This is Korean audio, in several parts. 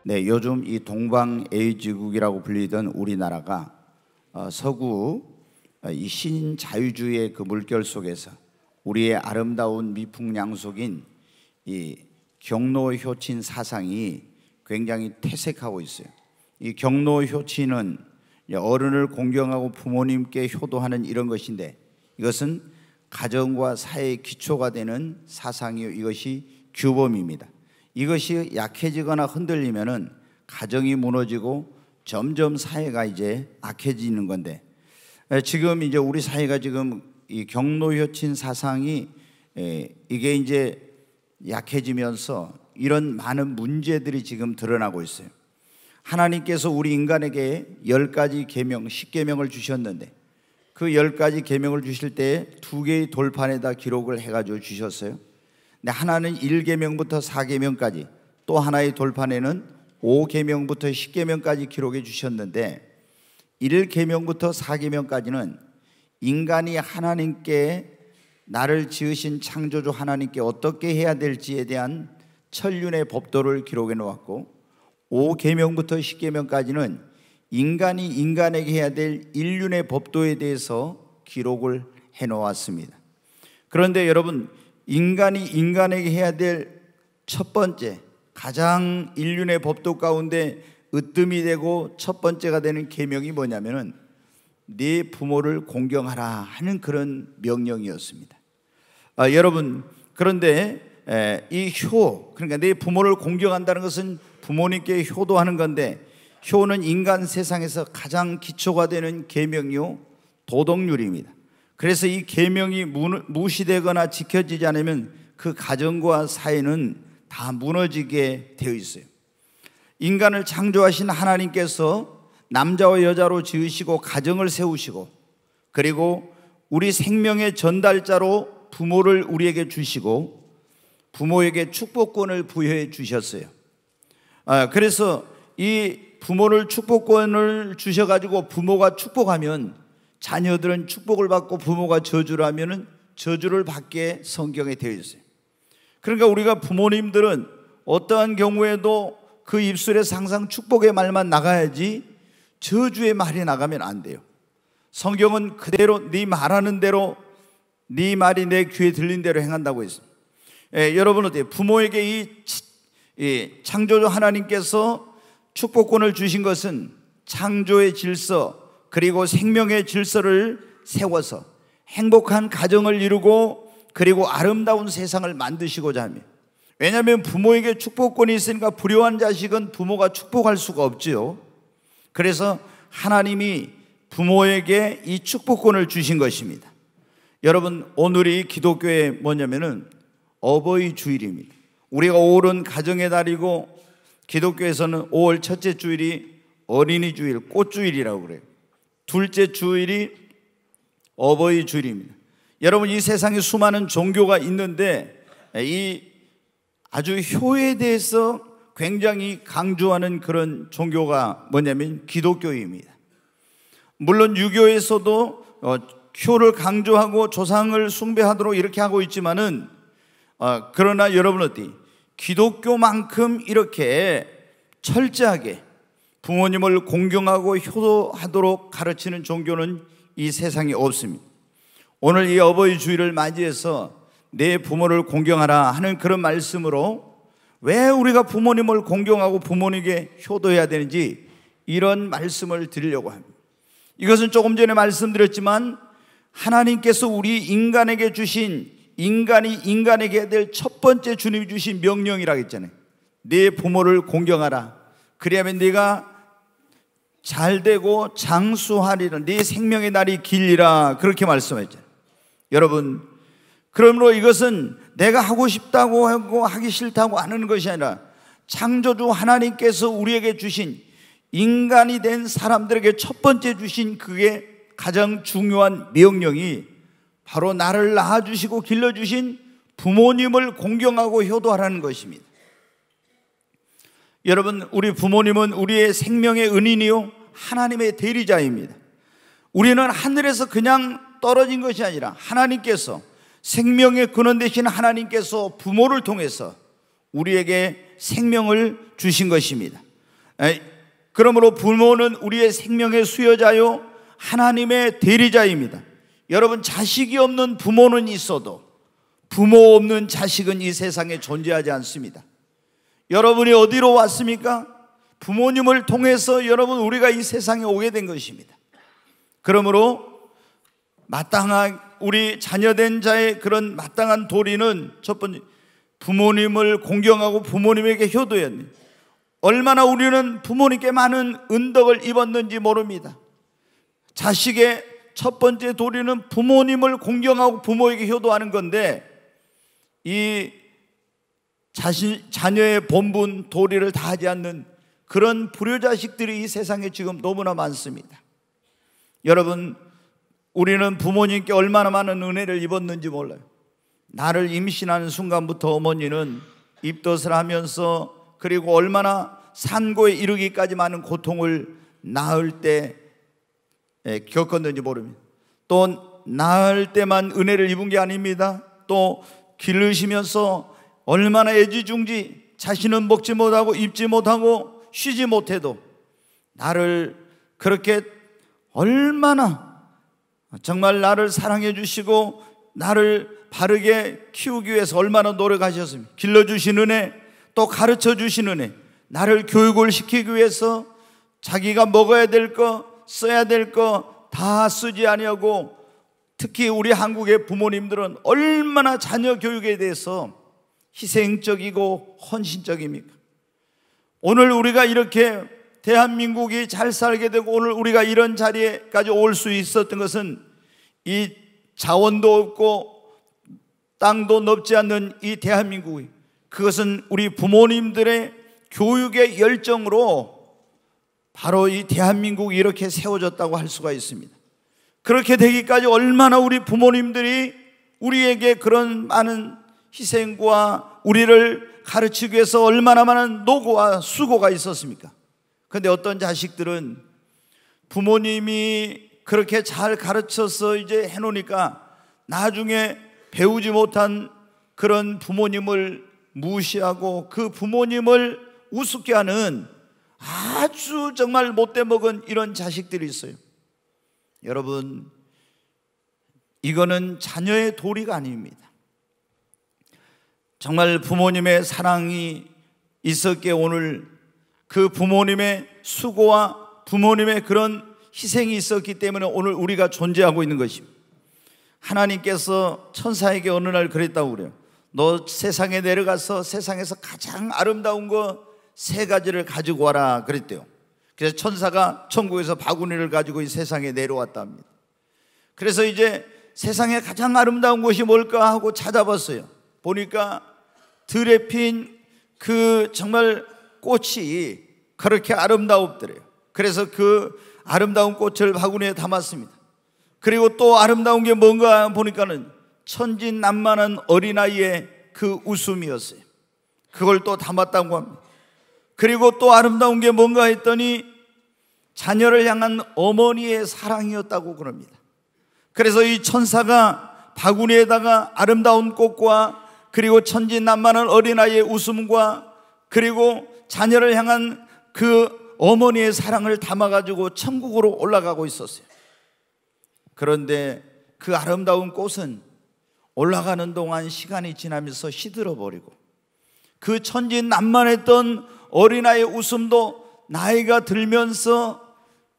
네, 요즘 이 동방에이지국이라고 불리던 우리나라가 서구 이 신자유주의의 그 물결 속에서 우리의 아름다운 미풍양속인 이 경로효친 사상이 굉장히 퇴색하고 있어요. 이 경로효친은 어른을 공경하고 부모님께 효도하는 이런 것인데, 이것은 가정과 사회의 기초가 되는 사상이요, 이것이 규범입니다. 이것이 약해지거나 흔들리면은 가정이 무너지고 점점 사회가 이제 악해지는 건데, 지금 이제 우리 사회가 지금 이 경로효친 사상이 이게 이제 약해지면서 이런 많은 문제들이 지금 드러나고 있어요. 하나님께서 우리 인간에게 10가지 계명, 10계명을 주셨는데, 그 10가지 계명을 주실 때 2개의 돌판에다 기록을 해가지고 주셨어요. 근데 하나는 1계명부터 4계명까지, 또 하나의 돌판에는 5계명부터 10계명까지 기록해 주셨는데, 1계명부터 4계명까지는 인간이 하나님께, 나를 지으신 창조주 하나님께 어떻게 해야 될지에 대한 천륜의 법도를 기록해 놓았고, 5계명부터 10계명까지는 인간이 인간에게 해야 될 인륜의 법도에 대해서 기록을 해 놓았습니다. 그런데 여러분, 인간이 인간에게 해야 될 첫 번째, 가장 인륜의 법도 가운데 으뜸이 되고 첫 번째가 되는 계명이 뭐냐면은 네 부모를 공경하라 하는 그런 명령이었습니다. 여러분, 그런데 그러니까 내 부모를 공경한다는 것은 부모님께 효도하는 건데, 효는 인간 세상에서 가장 기초가 되는 계명이요, 도덕률입니다. 그래서 이 계명이 무시되거나 지켜지지 않으면 그 가정과 사회는 다 무너지게 되어 있어요. 인간을 창조하신 하나님께서 남자와 여자로 지으시고 가정을 세우시고, 그리고 우리 생명의 전달자로 부모를 우리에게 주시고 부모에게 축복권을 부여해 주셨어요. 그래서 이 부모를 축복권을 주셔가지고 부모가 축복하면 자녀들은 축복을 받고, 부모가 저주를 하면은 저주를 받게 성경에 되어 있어요. 그러니까 우리가 부모님들은 어떠한 경우에도 그 입술에서 항상 축복의 말만 나가야지 저주의 말이 나가면 안 돼요. 성경은 그대로 네 말하는 대로, 네 말이 내 귀에 들린 대로 행한다고 했습니다. 여러분 어때요? 부모에게 이 창조주 하나님께서 축복권을 주신 것은 창조의 질서, 그리고 생명의 질서를 세워서 행복한 가정을 이루고, 그리고 아름다운 세상을 만드시고자 합니다. 왜냐하면 부모에게 축복권이 있으니까 불효한 자식은 부모가 축복할 수가 없지요. 그래서 하나님이 부모에게 이 축복권을 주신 것입니다. 여러분, 오늘이 기독교의 뭐냐면은 어버이 주일입니다. 우리가 5월은 가정의 달이고, 기독교에서는 5월 첫째 주일이 어린이 주일, 꽃주일이라고 그래요. 둘째 주일이 어버이 주일입니다. 여러분, 이 세상에 수많은 종교가 있는데 이 아주 효에 대해서 굉장히 강조하는 그런 종교가 뭐냐면 기독교입니다. 물론 유교에서도 효를 강조하고 조상을 숭배하도록 이렇게 하고 있지만은, 그러나 여러분 어때요? 기독교만큼 이렇게 철저하게 부모님을 공경하고 효도하도록 가르치는 종교는 이 세상에 없습니다. 오늘 이 어버이 주일을 맞이해서 내 부모를 공경하라 하는 그런 말씀으로, 왜 우리가 부모님을 공경하고 부모님에게 효도해야 되는지 이런 말씀을 드리려고 합니다. 이것은 조금 전에 말씀드렸지만, 하나님께서 우리 인간에게 주신, 인간이 인간에게 해야 될 첫 번째 주님이 주신 명령이라고 했잖아요. 내 부모를 공경하라. 그래야만 네가 잘되고 장수하리라, 네 생명의 날이 길리라, 그렇게 말씀했잖아요. 여러분, 그러므로 이것은 내가 하고 싶다고 하고 하기 싫다고 하는 것이 아니라, 창조주 하나님께서 우리에게 주신, 인간이 된 사람들에게 첫 번째 주신 그게 가장 중요한 명령이 바로 나를 낳아주시고 길러주신 부모님을 공경하고 효도하라는 것입니다. 여러분, 우리 부모님은 우리의 생명의 은인이요, 하나님의 대리자입니다. 우리는 하늘에서 그냥 떨어진 것이 아니라 하나님께서, 생명의 근원 되신 하나님께서 부모를 통해서 우리에게 생명을 주신 것입니다. 그러므로 부모는 우리의 생명의 수여자요 하나님의 대리자입니다. 여러분, 자식이 없는 부모는 있어도 부모 없는 자식은 이 세상에 존재하지 않습니다. 여러분이 어디로 왔습니까? 부모님을 통해서 여러분 우리가 이 세상에 오게 된 것입니다. 그러므로 마땅한 우리 자녀된 자의 그런 마땅한 도리는 첫 번째, 부모님을 공경하고 부모님에게 효도해야 합니다. 얼마나 우리는 부모님께 많은 은덕을 입었는지 모릅니다. 자식의 첫 번째 도리는 부모님을 공경하고 부모에게 효도하는 건데, 이 자녀의 본분 도리를 다하지 않는 그런 불효자식들이 이 세상에 지금 너무나 많습니다. 여러분, 우리는 부모님께 얼마나 많은 은혜를 입었는지 몰라요. 나를 임신하는 순간부터 어머니는 입덧을 하면서, 그리고 얼마나 산고에 이르기까지 많은 고통을 낳을 때 겪었는지 모릅니다. 또 낳을 때만 은혜를 입은 게 아닙니다. 또 기르시면서 얼마나 애지중지, 자신은 먹지 못하고 입지 못하고 쉬지 못해도 나를 그렇게 얼마나 정말 나를 사랑해 주시고 나를 바르게 키우기 위해서 얼마나 노력하셨습니까? 길러주신 은혜, 또 가르쳐 주신 은혜, 나를 교육을 시키기 위해서 자기가 먹어야 될 거, 써야 될 거 다 쓰지 아니하고, 특히 우리 한국의 부모님들은 얼마나 자녀 교육에 대해서 희생적이고 헌신적입니까? 오늘 우리가 이렇게 대한민국이 잘 살게 되고 오늘 우리가 이런 자리에까지 올 수 있었던 것은 이 자원도 없고 땅도 넓지 않는 이 대한민국이, 그것은 우리 부모님들의 교육의 열정으로 바로 이 대한민국이 이렇게 세워졌다고 할 수가 있습니다. 그렇게 되기까지 얼마나 우리 부모님들이 우리에게 그런 많은 희생과 우리를 가르치기 위해서 얼마나 많은 노고와 수고가 있었습니까? 그런데 어떤 자식들은 부모님이 그렇게 잘 가르쳐서 이제 해놓으니까 나중에 배우지 못한 그런 부모님을 무시하고 그 부모님을 우습게 하는 아주 정말 못돼 먹은 이런 자식들이 있어요. 여러분, 이거는 자녀의 도리가 아닙니다. 정말 부모님의 사랑이 있었기에 오늘 그 부모님의 수고와 부모님의 그런 희생이 있었기 때문에 오늘 우리가 존재하고 있는 것입니다. 하나님께서 천사에게 어느 날 그랬다고 그래요. 너 세상에 내려가서 세상에서 가장 아름다운 거 3가지를 가지고 와라 그랬대요. 그래서 천사가 천국에서 바구니를 가지고 이 세상에 내려왔다 합니다. 그래서 이제 세상에 가장 아름다운 것이 뭘까 하고 찾아봤어요. 보니까 들에 핀 그 정말 꽃이 그렇게 아름다웠더래요. 그래서 그 아름다운 꽃을 바구니에 담았습니다. 그리고 또 아름다운 게 뭔가 보니까는 천진난만한 어린아이의 그 웃음이었어요. 그걸 또 담았다고 합니다. 그리고 또 아름다운 게 뭔가 했더니 자녀를 향한 어머니의 사랑이었다고 그럽니다. 그래서 이 천사가 바구니에다가 아름다운 꽃과 그리고 천진난만한 어린아이의 웃음과 그리고 자녀를 향한 그 어머니의 사랑을 담아가지고 천국으로 올라가고 있었어요. 그런데 그 아름다운 꽃은 올라가는 동안 시간이 지나면서 시들어버리고 그 천진난만했던 어린아이의 웃음도 나이가 들면서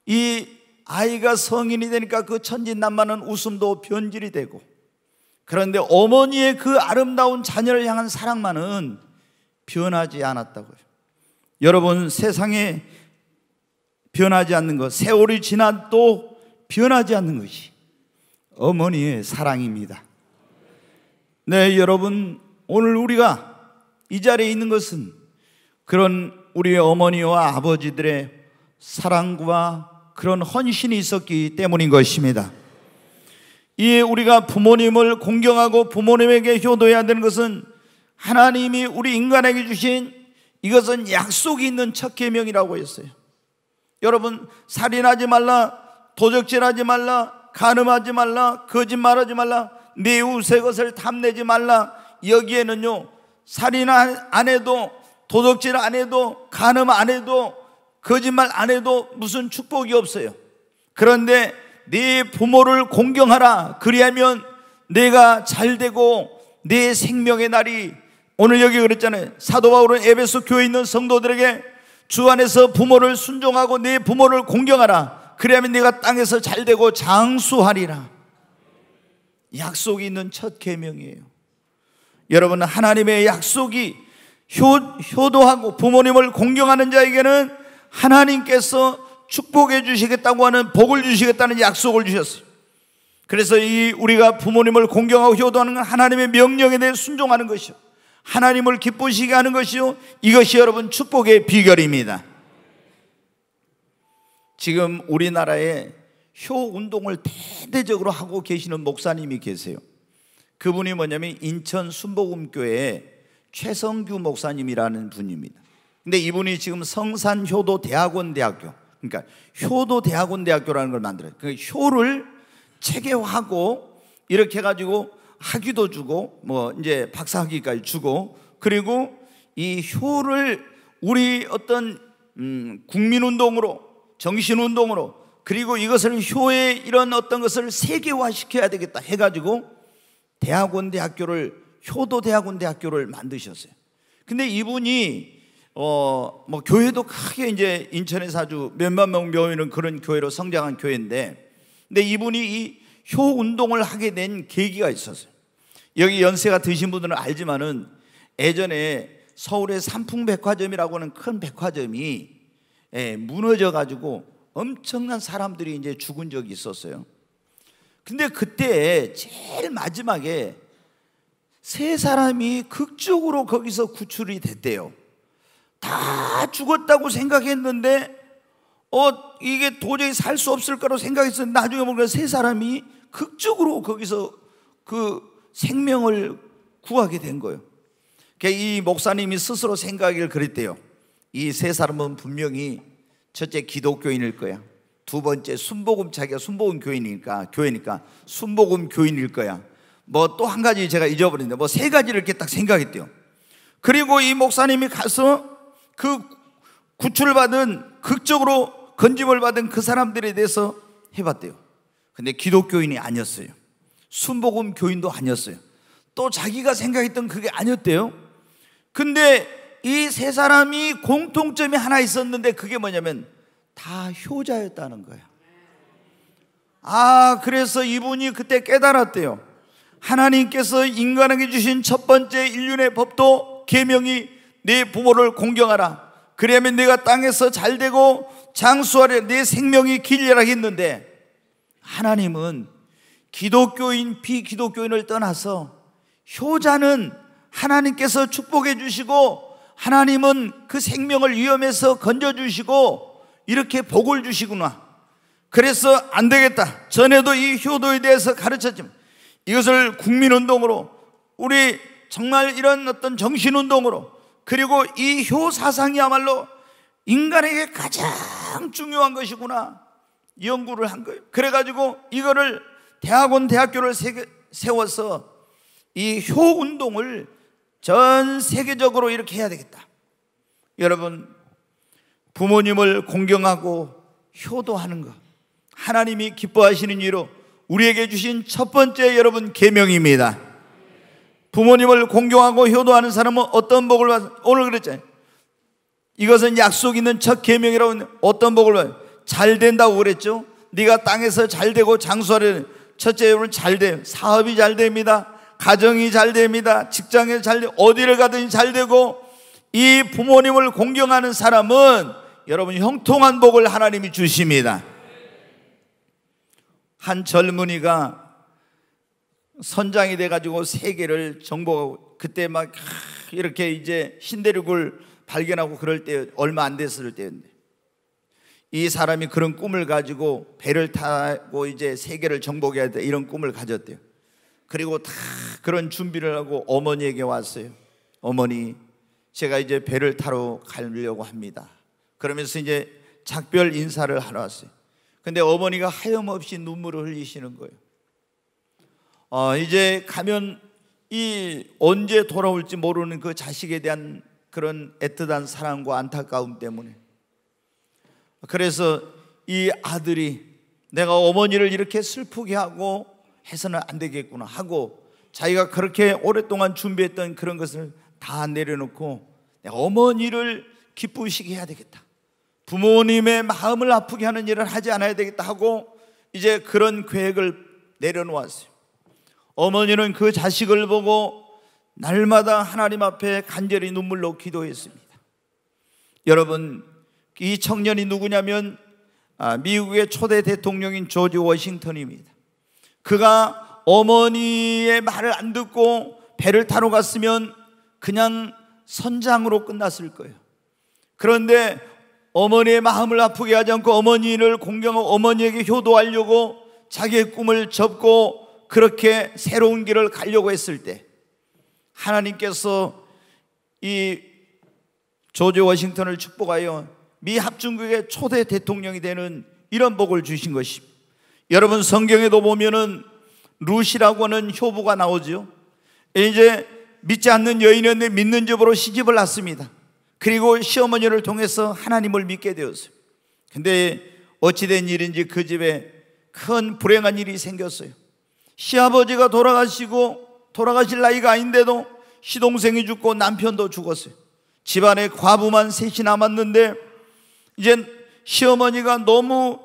이 아이가 성인이 되니까 그 천진난만한 웃음도 변질이 되고, 그런데 어머니의 그 아름다운 자녀를 향한 사랑만은 변하지 않았다고요. 여러분, 세상에 변하지 않는 것, 세월이 지나도 변하지 않는 것이 어머니의 사랑입니다. 네, 여러분, 오늘 우리가 이 자리에 있는 것은 그런 우리의 어머니와 아버지들의 사랑과 그런 헌신이 있었기 때문인 것입니다. 이에 우리가 부모님을 공경하고 부모님에게 효도해야 되는 것은 하나님이 우리 인간에게 주신 이것은 약속이 있는 첫 계명이라고 했어요. 여러분, 살인하지 말라, 도적질하지 말라, 간음하지 말라, 거짓말하지 말라, 내 이웃의 것을 탐내지 말라. 여기에는요, 살인 안 해도, 도둑질 안 해도, 간음 안 해도, 거짓말 안 해도 무슨 축복이 없어요. 그런데 네 부모를 공경하라. 그리하면 내가 잘되고 내 생명의 날이, 오늘 여기 그랬잖아요. 사도 바울은 에베소 교회에 있는 성도들에게 주 안에서 부모를 순종하고 네 부모를 공경하라. 그리하면 네가 땅에서 잘되고 장수하리라. 약속이 있는 첫 계명이에요. 여러분, 하나님의 약속이 효도하고 부모님을 공경하는 자에게는 하나님께서 축복해 주시겠다고 하는, 복을 주시겠다는 약속을 주셨어요. 그래서 우리가 부모님을 공경하고 효도하는 건 하나님의 명령에 대해 순종하는 것이요, 하나님을 기쁘시게 하는 것이요, 이것이 여러분 축복의 비결입니다. 지금 우리나라에 효 운동을 대대적으로 하고 계시는 목사님이 계세요. 그분이 뭐냐면 인천 순복음교회의 최성규 목사님이라는 분입니다. 근데 이분이 지금 성산효도대학원 대학교, 그러니까 효도대학원 대학교라는 걸 만들어요. 그러니까 효를 체계화하고 이렇게 해가지고 학위도 주고 뭐 이제 박사학위까지 주고, 그리고 이 효를 우리 어떤 국민운동으로, 정신운동으로, 그리고 이것을 효의 이런 어떤 것을 세계화시켜야 되겠다 해가지고 대학원대학교를, 효도대학원대학교를 만드셨어요. 근데 이분이 뭐 교회도 크게 이제 인천에서 아주 몇만 명 모이는 그런 교회로 성장한 교회인데, 근데 이분이 이 효 운동을 하게 된 계기가 있었어요. 여기 연세가 드신 분들은 알지만은 예전에 서울의 삼풍백화점이라고 하는 큰 백화점이 무너져 가지고 엄청난 사람들이 이제 죽은 적이 있었어요. 근데 그때 제일 마지막에 세 사람이 극적으로 거기서 구출이 됐대요. 다 죽었다고 생각했는데 이게 도저히 살 수 없을 거라고 생각했었는데 나중에 보니까 세 사람이 극적으로 거기서 그 생명을 구하게 된 거예요. 이 목사님이 스스로 생각을 그랬대요. 이 세 사람은 분명히 첫째 기독교인일 거야, 두 번째 순복음, 자기가 순복음 교회니까 순복음 교인일 거야, 뭐 또 한 가지 제가 잊어버렸는데 뭐 세 가지를 이렇게 딱 생각했대요. 그리고 이 목사님이 가서 그 구출받은, 극적으로 건짐을 받은 그 사람들에 대해서 해봤대요. 근데 기독교인이 아니었어요. 순복음 교인도 아니었어요. 또 자기가 생각했던 그게 아니었대요. 근데 이 세 사람이 공통점이 하나 있었는데 그게 뭐냐면 다 효자였다는 거예요. 그래서 이분이 그때 깨달았대요. 하나님께서 인간에게 주신 첫 번째 인륜의 법도, 계명이 네 부모를 공경하라. 그러면 내가 땅에서 잘되고 장수하려, 내 생명이 길리라 했는데, 하나님은 기독교인 비기독교인을 떠나서 효자는 하나님께서 축복해 주시고, 하나님은 그 생명을 위험에서 건져주시고 이렇게 복을 주시구나. 그래서 안 되겠다. 전에도 이 효도에 대해서 가르쳤지만 이것을 국민운동으로, 우리 정말 이런 어떤 정신운동으로, 그리고 이 효 사상이야말로 인간에게 가장 중요한 것이구나 연구를 한 거예요. 그래가지고 이거를 대학교를 세워서 이 효 운동을 전 세계적으로 이렇게 해야 되겠다. 여러분, 부모님을 공경하고 효도하는 것, 하나님이 기뻐하시는 일로 우리에게 주신 첫 번째 여러분 계명입니다. 부모님을 공경하고 효도하는 사람은 어떤 복을 받, 오늘 그랬잖아요. 이것은 약속 있는 첫 계명이라고 했는데 어떤 복을 받아요? 잘 된다고 그랬죠. 네가 땅에서 잘 되고 장수하려. 첫째, 여러분 잘 돼요. 사업이 잘 됩니다. 가정이 잘 됩니다. 직장에 잘 되고 어디를 가든지 잘 되고, 이 부모님을 공경하는 사람은 여러분 형통한 복을 하나님이 주십니다. 한 젊은이가 선장이 돼가지고 세계를 정복하고, 그때 막 이렇게 이제 신대륙을 발견하고 그럴 때 얼마 안 됐을 때였는데, 이 사람이 그런 꿈을 가지고 배를 타고 이제 세계를 정복해야 돼, 이런 꿈을 가졌대요. 그리고 다 그런 준비를 하고 어머니에게 왔어요. 어머니, 제가 이제 배를 타러 가려고 합니다. 그러면서 이제 작별 인사를 하러 왔어요. 근데 어머니가 하염없이 눈물을 흘리시는 거예요. 이제 가면 이 언제 돌아올지 모르는 그 자식에 대한 그런 애틋한 사랑과 안타까움 때문에 그래서 이 아들이 내가 어머니를 이렇게 슬프게 하고 해서는 안 되겠구나 하고 자기가 그렇게 오랫동안 준비했던 그런 것을 다 내려놓고 내가 어머니를 기쁘시게 해야 되겠다, 부모님의 마음을 아프게 하는 일을 하지 않아야 되겠다 하고 이제 그런 계획을 내려놓았어요. 어머니는 그 자식을 보고 날마다 하나님 앞에 간절히 눈물로 기도했습니다. 여러분, 이 청년이 누구냐면 미국의 초대 대통령인 조지 워싱턴입니다. 그가 어머니의 말을 안 듣고 배를 타러 갔으면 그냥 선장으로 끝났을 거예요. 그런데 어머니의 마음을 아프게 하지 않고 어머니를 공경하고 어머니에게 효도하려고 자기의 꿈을 접고 그렇게 새로운 길을 가려고 했을 때 하나님께서 이 조지 워싱턴을 축복하여 미 합중국의 초대 대통령이 되는 이런 복을 주신 것입니다. 여러분, 성경에도 보면은 룻이라고 하는 효부가 나오죠. 이제 믿지 않는 여인이었는데 믿는 집으로 시집을 났습니다. 그리고 시어머니를 통해서 하나님을 믿게 되었어요. 근데 어찌된 일인지 그 집에 큰 불행한 일이 생겼어요. 시아버지가 돌아가실 나이가 아닌데도 시동생이 죽고 남편도 죽었어요. 집안에 과부만 셋이 남았는데 이제 시어머니가 너무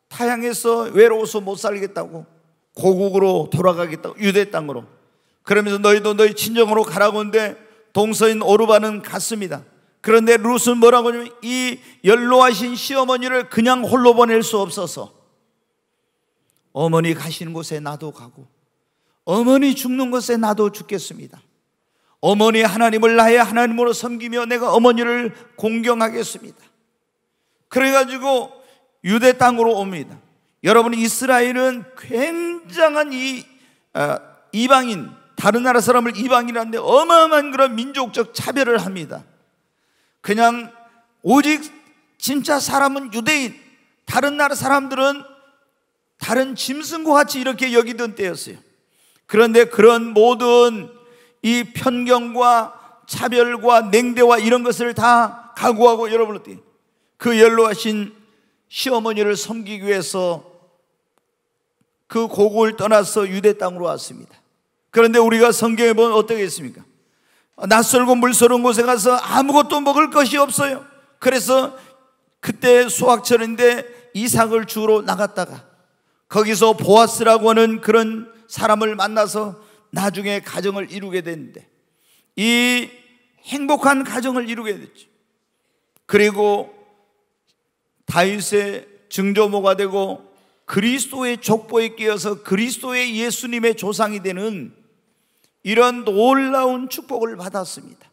타향해서 외로워서 못 살겠다고 고국으로 돌아가겠다고, 유대 땅으로. 그러면서 너희도 너희 친정으로 가라고 하는데 동서인 오르바는 갔습니다. 그런데 룻은 뭐라고 하냐면 이 연로하신 시어머니를 그냥 홀로 보낼 수 없어서 어머니 가시는 곳에 나도 가고 어머니 죽는 곳에 나도 죽겠습니다. 어머니 하나님을 나의 하나님으로 섬기며 내가 어머니를 공경하겠습니다. 그래가지고 유대 땅으로 옵니다. 여러분, 이스라엘은 굉장한 이방인, 다른 나라 사람을 이방인이라는데 어마어마한 그런 민족적 차별을 합니다. 그냥 오직 진짜 사람은 유대인, 다른 나라 사람들은 다른 짐승과 같이 이렇게 여기던 때였어요. 그런데 그런 모든 이 편견과 차별과 냉대와 이런 것을 다 각오하고 여러분 어때요? 그 연로하신 시어머니를 섬기기 위해서 그 고국을 떠나서 유대 땅으로 왔습니다. 그런데 우리가 성경에 보면 어떻게 했습니까? 낯설고 물서러운 곳에 가서 아무것도 먹을 것이 없어요. 그래서 그때 수확철인데 이삭을 주우러 나갔다가 거기서 보아스라고 하는 그런 사람을 만나서 나중에 가정을 이루게 됐는데 이 행복한 가정을 이루게 됐죠. 그리고 다윗의 증조모가 되고 그리스도의 족보에 끼어서 그리스도의 예수님의 조상이 되는 이런 놀라운 축복을 받았습니다.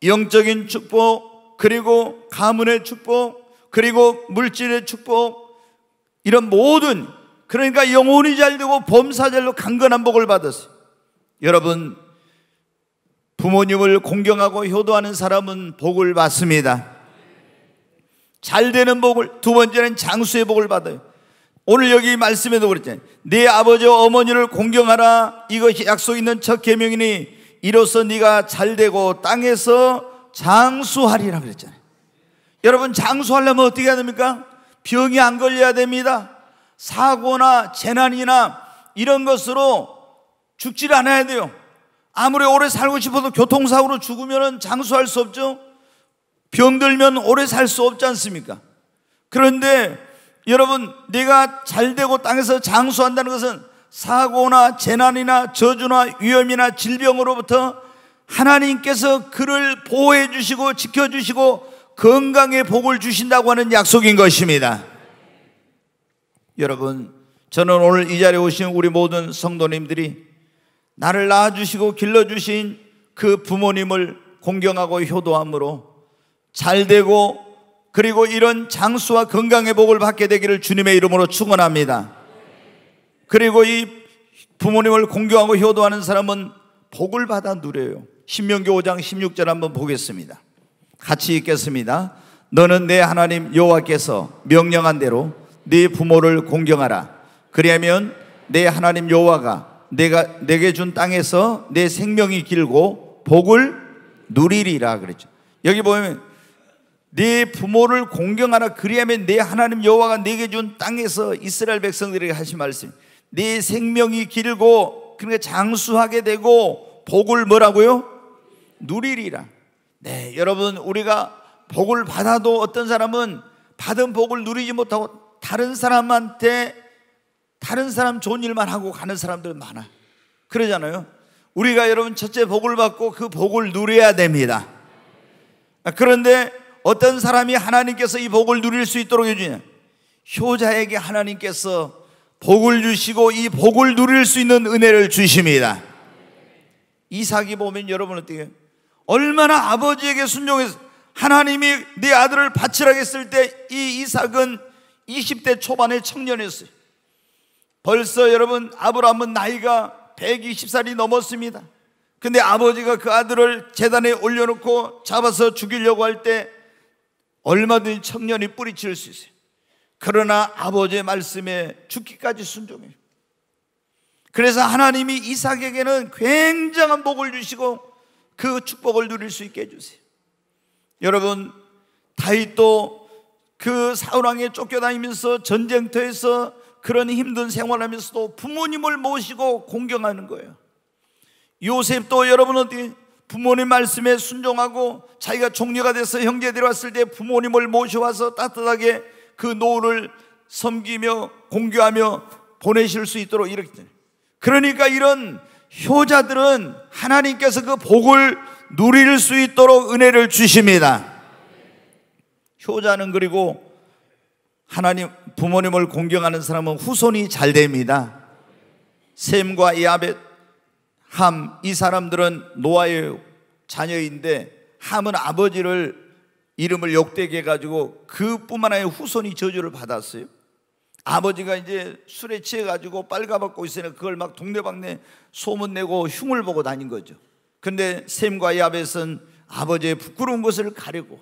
영적인 축복, 그리고 가문의 축복, 그리고 물질의 축복, 이런 모든, 그러니까 영혼이 잘되고 범사잘로 강건한 복을 받았어요. 여러분, 부모님을 공경하고 효도하는 사람은 복을 받습니다. 잘되는 복을, 두 번째는 장수의 복을 받아요. 오늘 여기 말씀에도 그랬잖아요. 네 아버지와 어머니를 공경하라, 이것이 약속 있는 첫 계명이니 이로써 네가 잘되고 땅에서 장수하리라 그랬잖아요. 여러분, 장수하려면 어떻게 해야 됩니까? 병이 안 걸려야 됩니다. 사고나 재난이나 이런 것으로 죽질 않아야 돼요. 아무리 오래 살고 싶어도 교통사고로 죽으면 장수할 수 없죠. 병들면 오래 살 수 없지 않습니까? 그런데 여러분, 내가 잘되고 땅에서 장수한다는 것은 사고나 재난이나 저주나 위험이나 질병으로부터 하나님께서 그를 보호해 주시고 지켜주시고 건강의 복을 주신다고 하는 약속인 것입니다. 여러분, 저는 오늘 이 자리에 오신 우리 모든 성도님들이 나를 낳아주시고 길러주신 그 부모님을 공경하고 효도함으로 잘되고 그리고 이런 장수와 건강의 복을 받게 되기를 주님의 이름으로 축원합니다. 그리고 이 부모님을 공경하고 효도하는 사람은 복을 받아 누려요. 신명기 5장 16절 한번 보겠습니다. 같이 읽겠습니다. 너는 내 하나님 여호와께서 명령한 대로 네 부모를 공경하라. 그리하면 내 하나님 여호와가 내게 준 땅에서 내 생명이 길고 복을 누리리라 그랬죠. 여기 보면 네 부모를 공경하라. 그리하면 내 하나님 여호와가 네게 준 땅에서 이스라엘 백성들에게 하신 말씀, 네 생명이 길고 그러니까 장수하게 되고 복을 뭐라고요? 누리리라. 네, 여러분, 우리가 복을 받아도 어떤 사람은 받은 복을 누리지 못하고 다른 사람한테 다른 사람 좋은 일만 하고 가는 사람들 많아. 그러잖아요. 우리가 여러분 첫째 복을 받고 그 복을 누려야 됩니다. 그런데 어떤 사람이 하나님께서 이 복을 누릴 수 있도록 해주냐? 효자에게 하나님께서 복을 주시고 이 복을 누릴 수 있는 은혜를 주십니다. 이삭이 보면 여러분 어떻게 해요? 얼마나 아버지에게 순종해서 하나님이 네 아들을 바치라고 했을 때 이 이삭은 20대 초반의 청년이었어요. 벌써 여러분 아브라함은 나이가 120살이 넘었습니다. 근데 아버지가 그 아들을 제단에 올려놓고 잡아서 죽이려고 할 때 얼마든지 청년이 뿌리칠 수 있어요. 그러나 아버지의 말씀에 죽기까지 순종해요. 그래서 하나님이 이삭에게는 굉장한 복을 주시고 그 축복을 누릴 수 있게 해주세요. 여러분, 다윗도 그 사울왕에 쫓겨다니면서 전쟁터에서 그런 힘든 생활하면서도 부모님을 모시고 공경하는 거예요. 요셉도 여러분 어떻게 부모님 말씀에 순종하고 자기가 총리가 돼서 형제들이 왔을 때 부모님을 모셔와서 따뜻하게 그 노후를 섬기며 공교하며 보내실 수 있도록 이렇게 돼요. 그러니까 이런 효자들은 하나님께서 그 복을 누릴 수 있도록 은혜를 주십니다. 효자는 그리고 하나님 부모님을 공경하는 사람은 후손이 잘 됩니다. 셈과 야벳, 함, 이 사람들은 노아의 자녀인데 함은 아버지를 이름을 욕되게 해가지고 그뿐만 아니라 후손이 저주를 받았어요. 아버지가 이제 술에 취해가지고 빨가벗고 있으니까 그걸 막 동네방네 소문내고 흉을 보고 다닌 거죠. 근데 셈과 야벳은 아버지의 부끄러운 것을 가리고,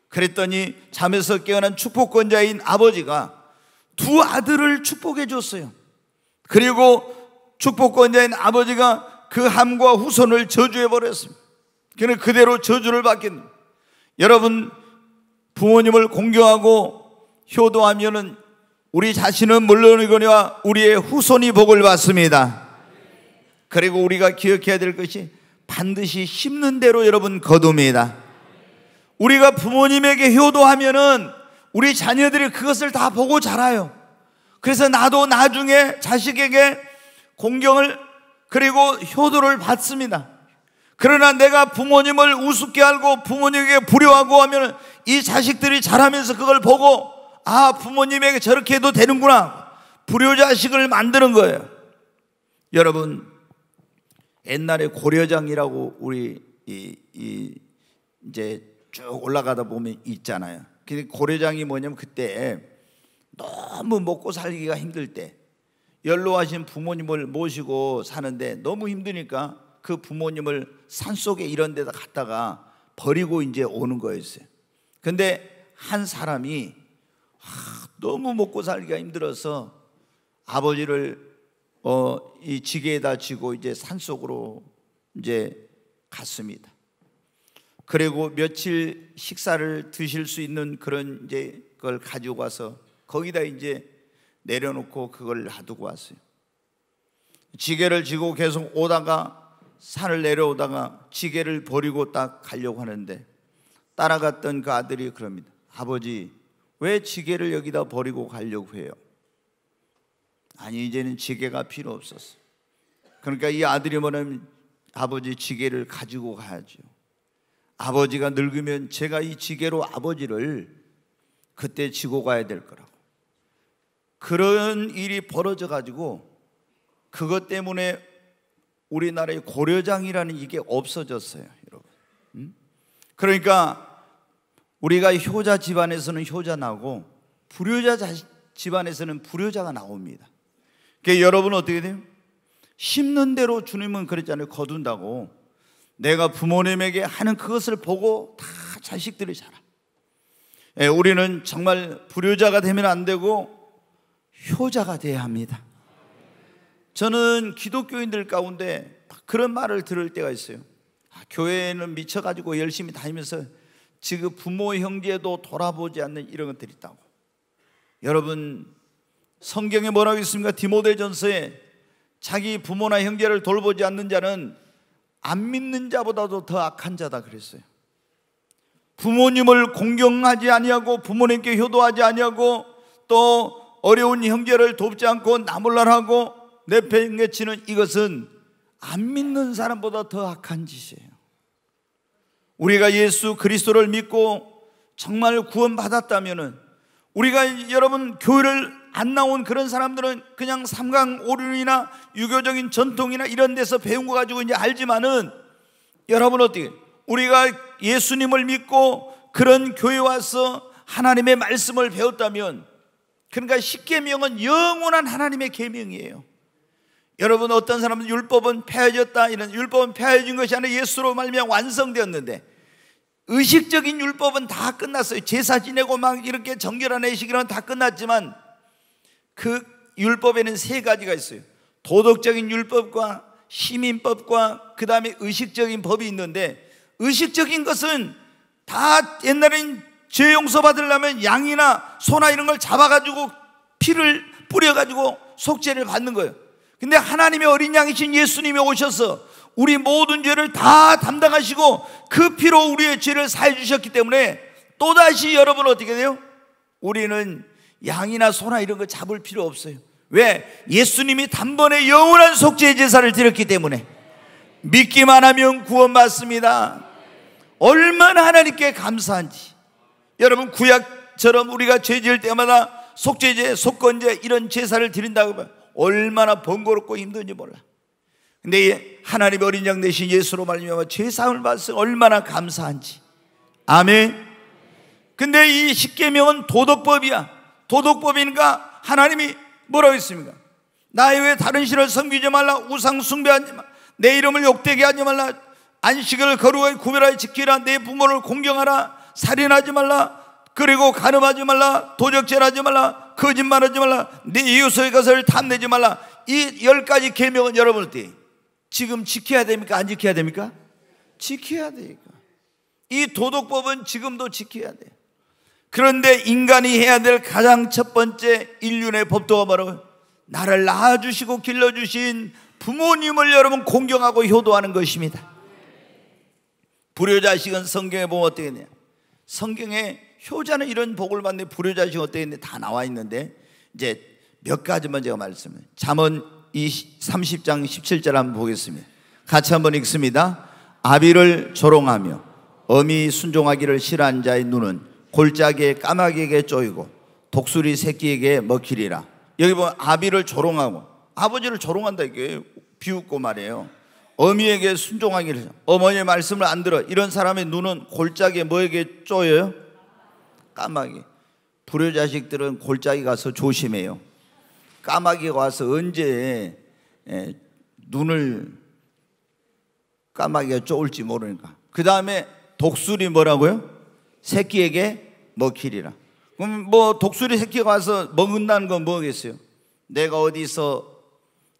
그랬더니 잠에서 깨어난 축복권자인 아버지가 두 아들을 축복해 줬어요. 그리고 축복권자인 아버지가 그 함과 후손을 저주해 버렸습니다. 그는 그대로 저주를 받겠는. 여러분, 부모님을 공경하고 효도하면은 우리 자신은 물론이거니와 우리의 후손이 복을 받습니다. 그리고 우리가 기억해야 될 것이 반드시 심는 대로 여러분 거둡니다. 우리가 부모님에게 효도하면은 우리 자녀들이 그것을 다 보고 자라요. 그래서 나도 나중에 자식에게 공경을 그리고 효도를 받습니다. 그러나 내가 부모님을 우습게 알고 부모님에게 불효하고 하면 이 자식들이 자라면서 그걸 보고 아, 부모님에게 저렇게 해도 되는구나, 불효자식을 만드는 거예요. 여러분, 옛날에 고려장이라고 우리 이제 쭉 올라가다 보면 있잖아요. 근데 고려장이 뭐냐면 그때 너무 먹고 살기가 힘들 때 연로하신 부모님을 모시고 사는데 너무 힘드니까 그 부모님을 산속에 이런 데다 갖다가 버리고 이제 오는 거였어요. 근데 한 사람이 너무 먹고 살기가 힘들어서 아버지를 이 지게에다 지고 이제 산속으로 이제 갔습니다. 그리고 며칠 식사를 드실 수 있는 그런 이제 그걸 가지고 와서 거기다 이제 내려놓고 그걸 놔두고 왔어요. 지게를 지고 계속 오다가 산을 내려오다가 지게를 버리고 딱 가려고 하는데 따라갔던 그 아들이 그럽니다. 아버지, 왜 지게를 여기다 버리고 가려고 해요? 아니, 이제는 지게가 필요 없었어. 그러니까 이 아들이 뭐냐면 아버지, 지게를 가지고 가야죠. 아버지가 늙으면 제가 이 지게로 아버지를 그때 지고 가야 될 거라고. 그런 일이 벌어져 가지고 그것 때문에 우리나라의 고려장이라는 이게 없어졌어요, 여러분. 그러니까 우리가 효자 집안에서는 효자 나고 불효자 집안에서는 불효자가 나옵니다. 그러니까 여러분 어떻게 돼요? 심는 대로 주님은 그랬잖아요. 거둔다고. 내가 부모님에게 하는 그것을 보고 다 자식들이 자라. 우리는 정말 불효자가 되면 안 되고 효자가 돼야 합니다. 저는 기독교인들 가운데 그런 말을 들을 때가 있어요. 교회는 미쳐가지고 열심히 다니면서 지금 부모 형제도 돌아보지 않는 이런 것들이 있다고. 여러분, 성경에 뭐라고 있습니까? 디모데전서에 자기 부모나 형제를 돌보지 않는 자는 안 믿는 자보다도 더 악한 자다 그랬어요. 부모님을 공경하지 아니하고 부모님께 효도하지 아니하고 또 어려운 형제를 돕지 않고 나몰라라고 내팽개치는 이것은 안 믿는 사람보다 더 악한 짓이에요. 우리가 예수 그리스도를 믿고 정말 구원받았다면은, 우리가 여러분 교회를 안 나온 그런 사람들은 그냥 삼강오륜이나 유교적인 전통이나 이런 데서 배운 거 가지고 이제 알지만은, 여러분 어떻게, 우리가 예수님을 믿고 그런 교회 와서 하나님의 말씀을 배웠다면, 그러니까 십계명은 영원한 하나님의 계명이에요. 여러분, 어떤 사람은 율법은 폐해졌다, 이런, 율법은 폐해진 것이 아니라 예수로 말미암아 완성되었는데, 의식적인 율법은 다 끝났어요. 제사 지내고 막 이렇게 정결한 의식이란 다 끝났지만, 그 율법에는 세 가지가 있어요. 도덕적인 율법과 시민법과 그 다음에 의식적인 법이 있는데, 의식적인 것은 다 옛날엔 죄 용서 받으려면 양이나 소나 이런 걸 잡아가지고 피를 뿌려가지고 속죄를 받는 거예요. 근데 하나님의 어린 양이신 예수님이 오셔서 우리 모든 죄를 다 담당하시고 그 피로 우리의 죄를 사해 주셨기 때문에, 또다시 여러분 어떻게 돼요? 우리는 양이나 소나 이런 거 잡을 필요 없어요. 왜? 예수님이 단번에 영원한 속죄의 제사를 드렸기 때문에. 믿기만 하면 구원받습니다. 얼마나 하나님께 감사한지. 여러분, 구약처럼 우리가 죄 지을 때마다 속죄제, 속건제 이런 제사를 드린다고 하면 얼마나 번거롭고 힘든지 몰라. 근데 하나님의 어린 양 되신 예수로 말미암아 죄사함을 받아서 얼마나 감사한지. 아멘. 근데 이 십계명은 도덕법이야. 도덕법이니까 하나님이 뭐라고 했습니까? 나의 외에 다른 신을 섬기지 말라, 우상 숭배하지 말라, 내 이름을 욕되게 하지 말라, 안식을 거룩하게 구별하여 지키라, 내 부모를 공경하라, 살인하지 말라, 그리고 간음하지 말라, 도적질하지 말라, 거짓말하지 말라, 내 이웃의 것을 탐내지 말라. 이 10가지 계명은 여러분 어때? 지금 지켜야 됩니까? 안 지켜야 됩니까? 지켜야 되니까. 이 도덕법은 지금도 지켜야 돼. 그런데 인간이 해야 될 가장 첫 번째 인륜의 법도가 뭐라고요? 나를 낳아주시고 길러주신 부모님을 여러분 공경하고 효도하는 것입니다. 불효자식은 성경에 보면 어떻게 했냐? 성경에 효자는 이런 복을 받는데 불효자식은 어떻게 했냐? 다 나와 있는데 이제 몇 가지만 제가 말씀해요. 잠언 30장 17절 한번 보겠습니다. 같이 한번 읽습니다. 아비를 조롱하며 어미 순종하기를 싫어하는 자의 눈은 골짜기에 까마귀에게 쪼이고 독수리 새끼에게 먹히리라. 여기 보면 아비를 조롱하고, 아버지를 조롱한다, 이게 비웃고 말이에요. 어미에게 순종하기를, 어머니의 말씀을 안 들어, 이런 사람의 눈은 골짜기에 뭐에게 쪼여요? 까마귀. 불효자식들은 골짜기 가서 조심해요. 까마귀가 와서 언제 눈을 까마귀가 쪼을지 모르니까. 그 다음에 독수리 뭐라고요? 새끼에게 먹히리라. 그럼 뭐 독수리 새끼가 와서 먹는다는 건 뭐겠어요? 내가 어디서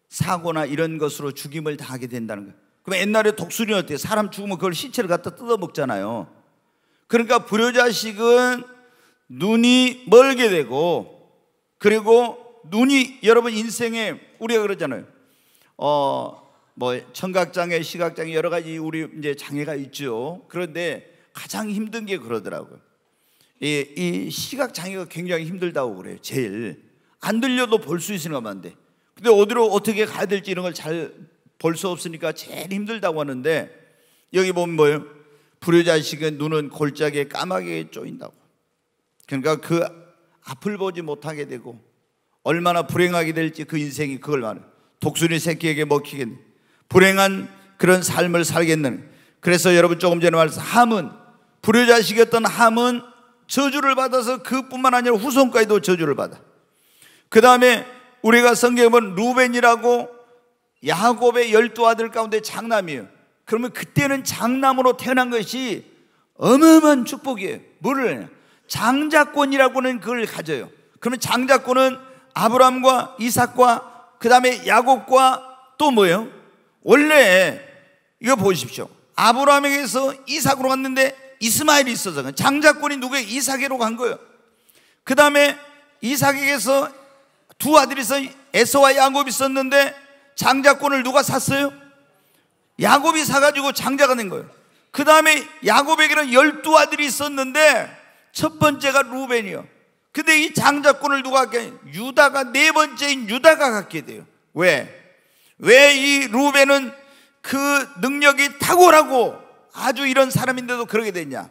사고나 이런 것으로 죽임을 당하게 된다는 거예요. 그럼 옛날에 독수리는 어때요? 사람 죽으면 그걸 시체를 갖다 뜯어 먹잖아요. 그러니까 불효자식은 눈이 멀게 되고, 그리고 눈이 여러분 인생에 우리가 그러잖아요. 뭐 청각장애, 시각장애 여러 가지 우리 이제 장애가 있죠. 그런데 가장 힘든 게 그러더라고요. 이 시각장애가 굉장히 힘들다고 그래요. 제일 안 들려도 볼 수 있으니까 만데, 근데 어디로 어떻게 가야 될지 이런 걸 잘 볼 수 없으니까 제일 힘들다고 하는데, 여기 보면 뭐예요? 불효자식은 눈은 골짜기에 까마귀에 쪼인다고. 그러니까 그 앞을 보지 못하게 되고 얼마나 불행하게 될지 그 인생이 그걸 말해요. 독수리 새끼에게 먹히겠네. 불행한 그런 삶을 살겠는. 그래서 여러분 조금 전에 말했어, 함은, 불효자식이었던 함은 저주를 받아서 그뿐만 아니라 후손까지도 저주를 받아. 그 다음에 우리가 성경에 보면 루벤이라고 야곱의 12아들 가운데 장남이에요. 그러면 그때는 장남으로 태어난 것이 어마어마한 축복이에요. 뭐를 하냐? 장자권이라고는 그걸 가져요. 그러면 장자권은 아브라함과 이삭과 그 다음에 야곱과 또 뭐예요? 원래 이거 보십시오. 아브라함에게서 이삭으로 갔는데 이스마엘이 있어서 장자권이 누구예요? 이삭에로 간 거예요. 그 다음에 이삭에게서 두 아들이 있어 에서와 야곱이 있었는데 장자권을 누가 샀어요? 야곱이 사가지고 장자가 된 거예요. 그 다음에 야곱에게는 12아들이 있었는데 첫 번째가 루벤이요. 근데 이 장자권을 누가 갖게? 유다가, 네 번째인 유다가 갖게 돼요. 왜 이 루벤은 그 능력이 탁월하고 아주 이런 사람인데도 그러게 됐냐?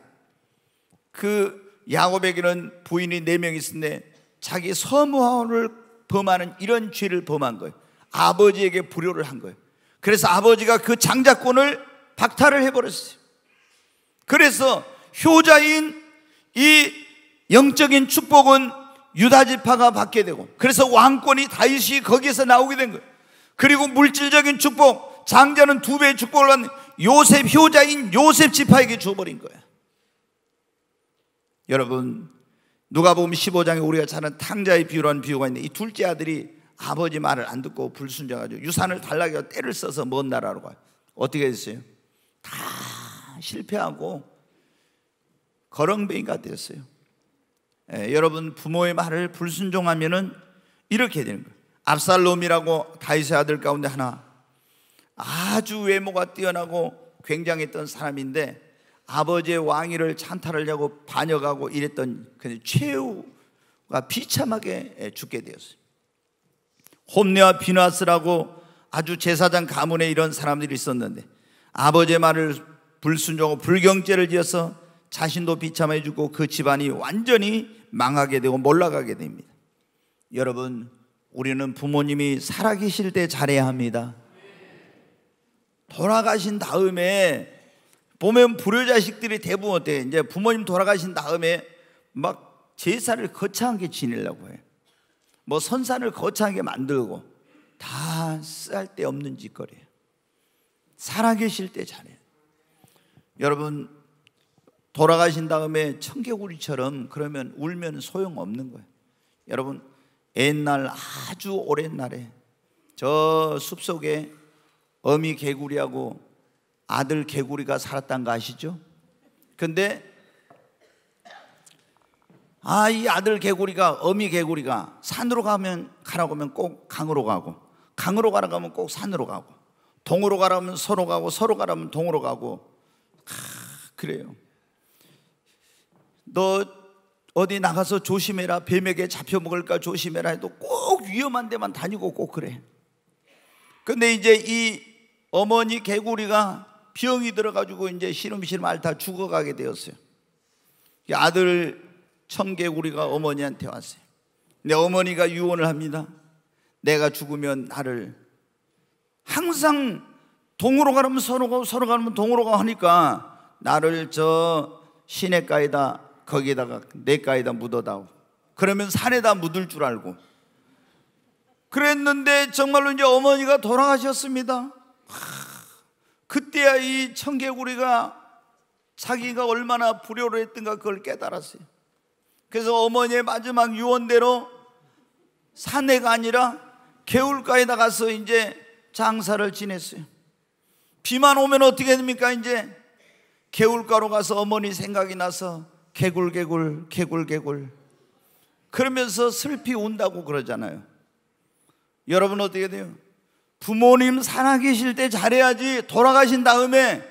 그 야곱에게는 부인이 4명 있었는데 자기 서무를 범하는 이런 죄를 범한 거예요. 아버지에게 불효를 한 거예요. 그래서 아버지가 그 장자권을 박탈을 해버렸어요. 그래서 효자인 이 영적인 축복은 유다 지파가 받게 되고, 그래서 왕권이 다윗이 거기에서 나오게 된 거예요. 그리고 물질적인 축복, 장자는 2배의 축복을 받는 요셉, 효자인 요셉 지파에게 주어버린 거예요. 여러분, 누가복음 15장에 우리가 잘 아는 탕자의 비유라는 비유가 있는데, 이 둘째 아들이 아버지 말을 안 듣고 불순종하죠. 유산을 달라고 해서 떼를 써서 먼 나라로 가요. 어떻게 됐어요? 다 실패하고 거렁뱅이가 되었어요. 여러분, 부모의 말을 불순종하면은 이렇게 되는 거예요. 압살롬이라고 다윗의 아들 가운데 하나, 아주 외모가 뛰어나고 굉장했던 사람인데 아버지의 왕위를 찬탈하려고 반역하고 이랬던 최후가 비참하게 죽게 되었어요. 홈네와 비나스라고 아주 제사장 가문에 이런 사람들이 있었는데 아버지의 말을 불순종하고 불경죄를 지어서 자신도 비참해 죽고 그 집안이 완전히 망하게 되고 몰락하게 됩니다. 여러분, 우리는 부모님이 살아계실 때 잘해야 합니다. 돌아가신 다음에 보면 불효자식들이 대부분 어때요? 이제 부모님 돌아가신 다음에 막 제사를 거창하게 지내려고 해요. 뭐 선산을 거창하게 만들고 다 쓸데없는 짓거리예요. 살아계실 때 잘해요. 여러분, 돌아가신 다음에 청개구리처럼 그러면 울면 소용없는 거예요. 여러분, 옛날 아주 오랜 날에 저 숲속에 어미 개구리하고 아들 개구리가 살았다는 거 아시죠? 근데 이 아들 개구리가, 어미 개구리가 산으로 가라고 하면 꼭 강으로 가고, 강으로 가라고 하면 꼭 산으로 가고, 동으로 가라면 서로 가고, 서로 가라면 동으로 가고, 그래요. 너 어디 나가서 조심해라, 뱀에게 잡혀먹을까 조심해라 해도 꼭 위험한 데만 다니고 꼭 그래. 근데 이제 이 어머니 개구리가 병이 들어가지고 이제 시름시름 앓다 죽어가게 되었어요. 아들 청개구리가 어머니한테 왔어요. 근데 어머니가 유언을 합니다. 내가 죽으면 나를, 항상 동으로 가라면 서로 가고 서로 가면 동으로 가고 하니까 나를 저 시냇가에다, 거기에다가 냇가에다 묻어다오. 그러면 산에다 묻을 줄 알고 그랬는데 정말로 이제 어머니가 돌아가셨습니다. 그때야 이 청개구리가 자기가 얼마나 불효를 했던가 그걸 깨달았어요. 그래서 어머니의 마지막 유언대로 산에가 아니라 개울가에다 가서 이제 장사를 지냈어요. 비만 오면 어떻게 됩니까? 이제 개울가로 가서 어머니 생각이 나서 개굴개굴 개굴개굴 그러면서 슬피 운다고 그러잖아요. 여러분 어떻게 돼요? 부모님 살아계실 때 잘해야지 돌아가신 다음에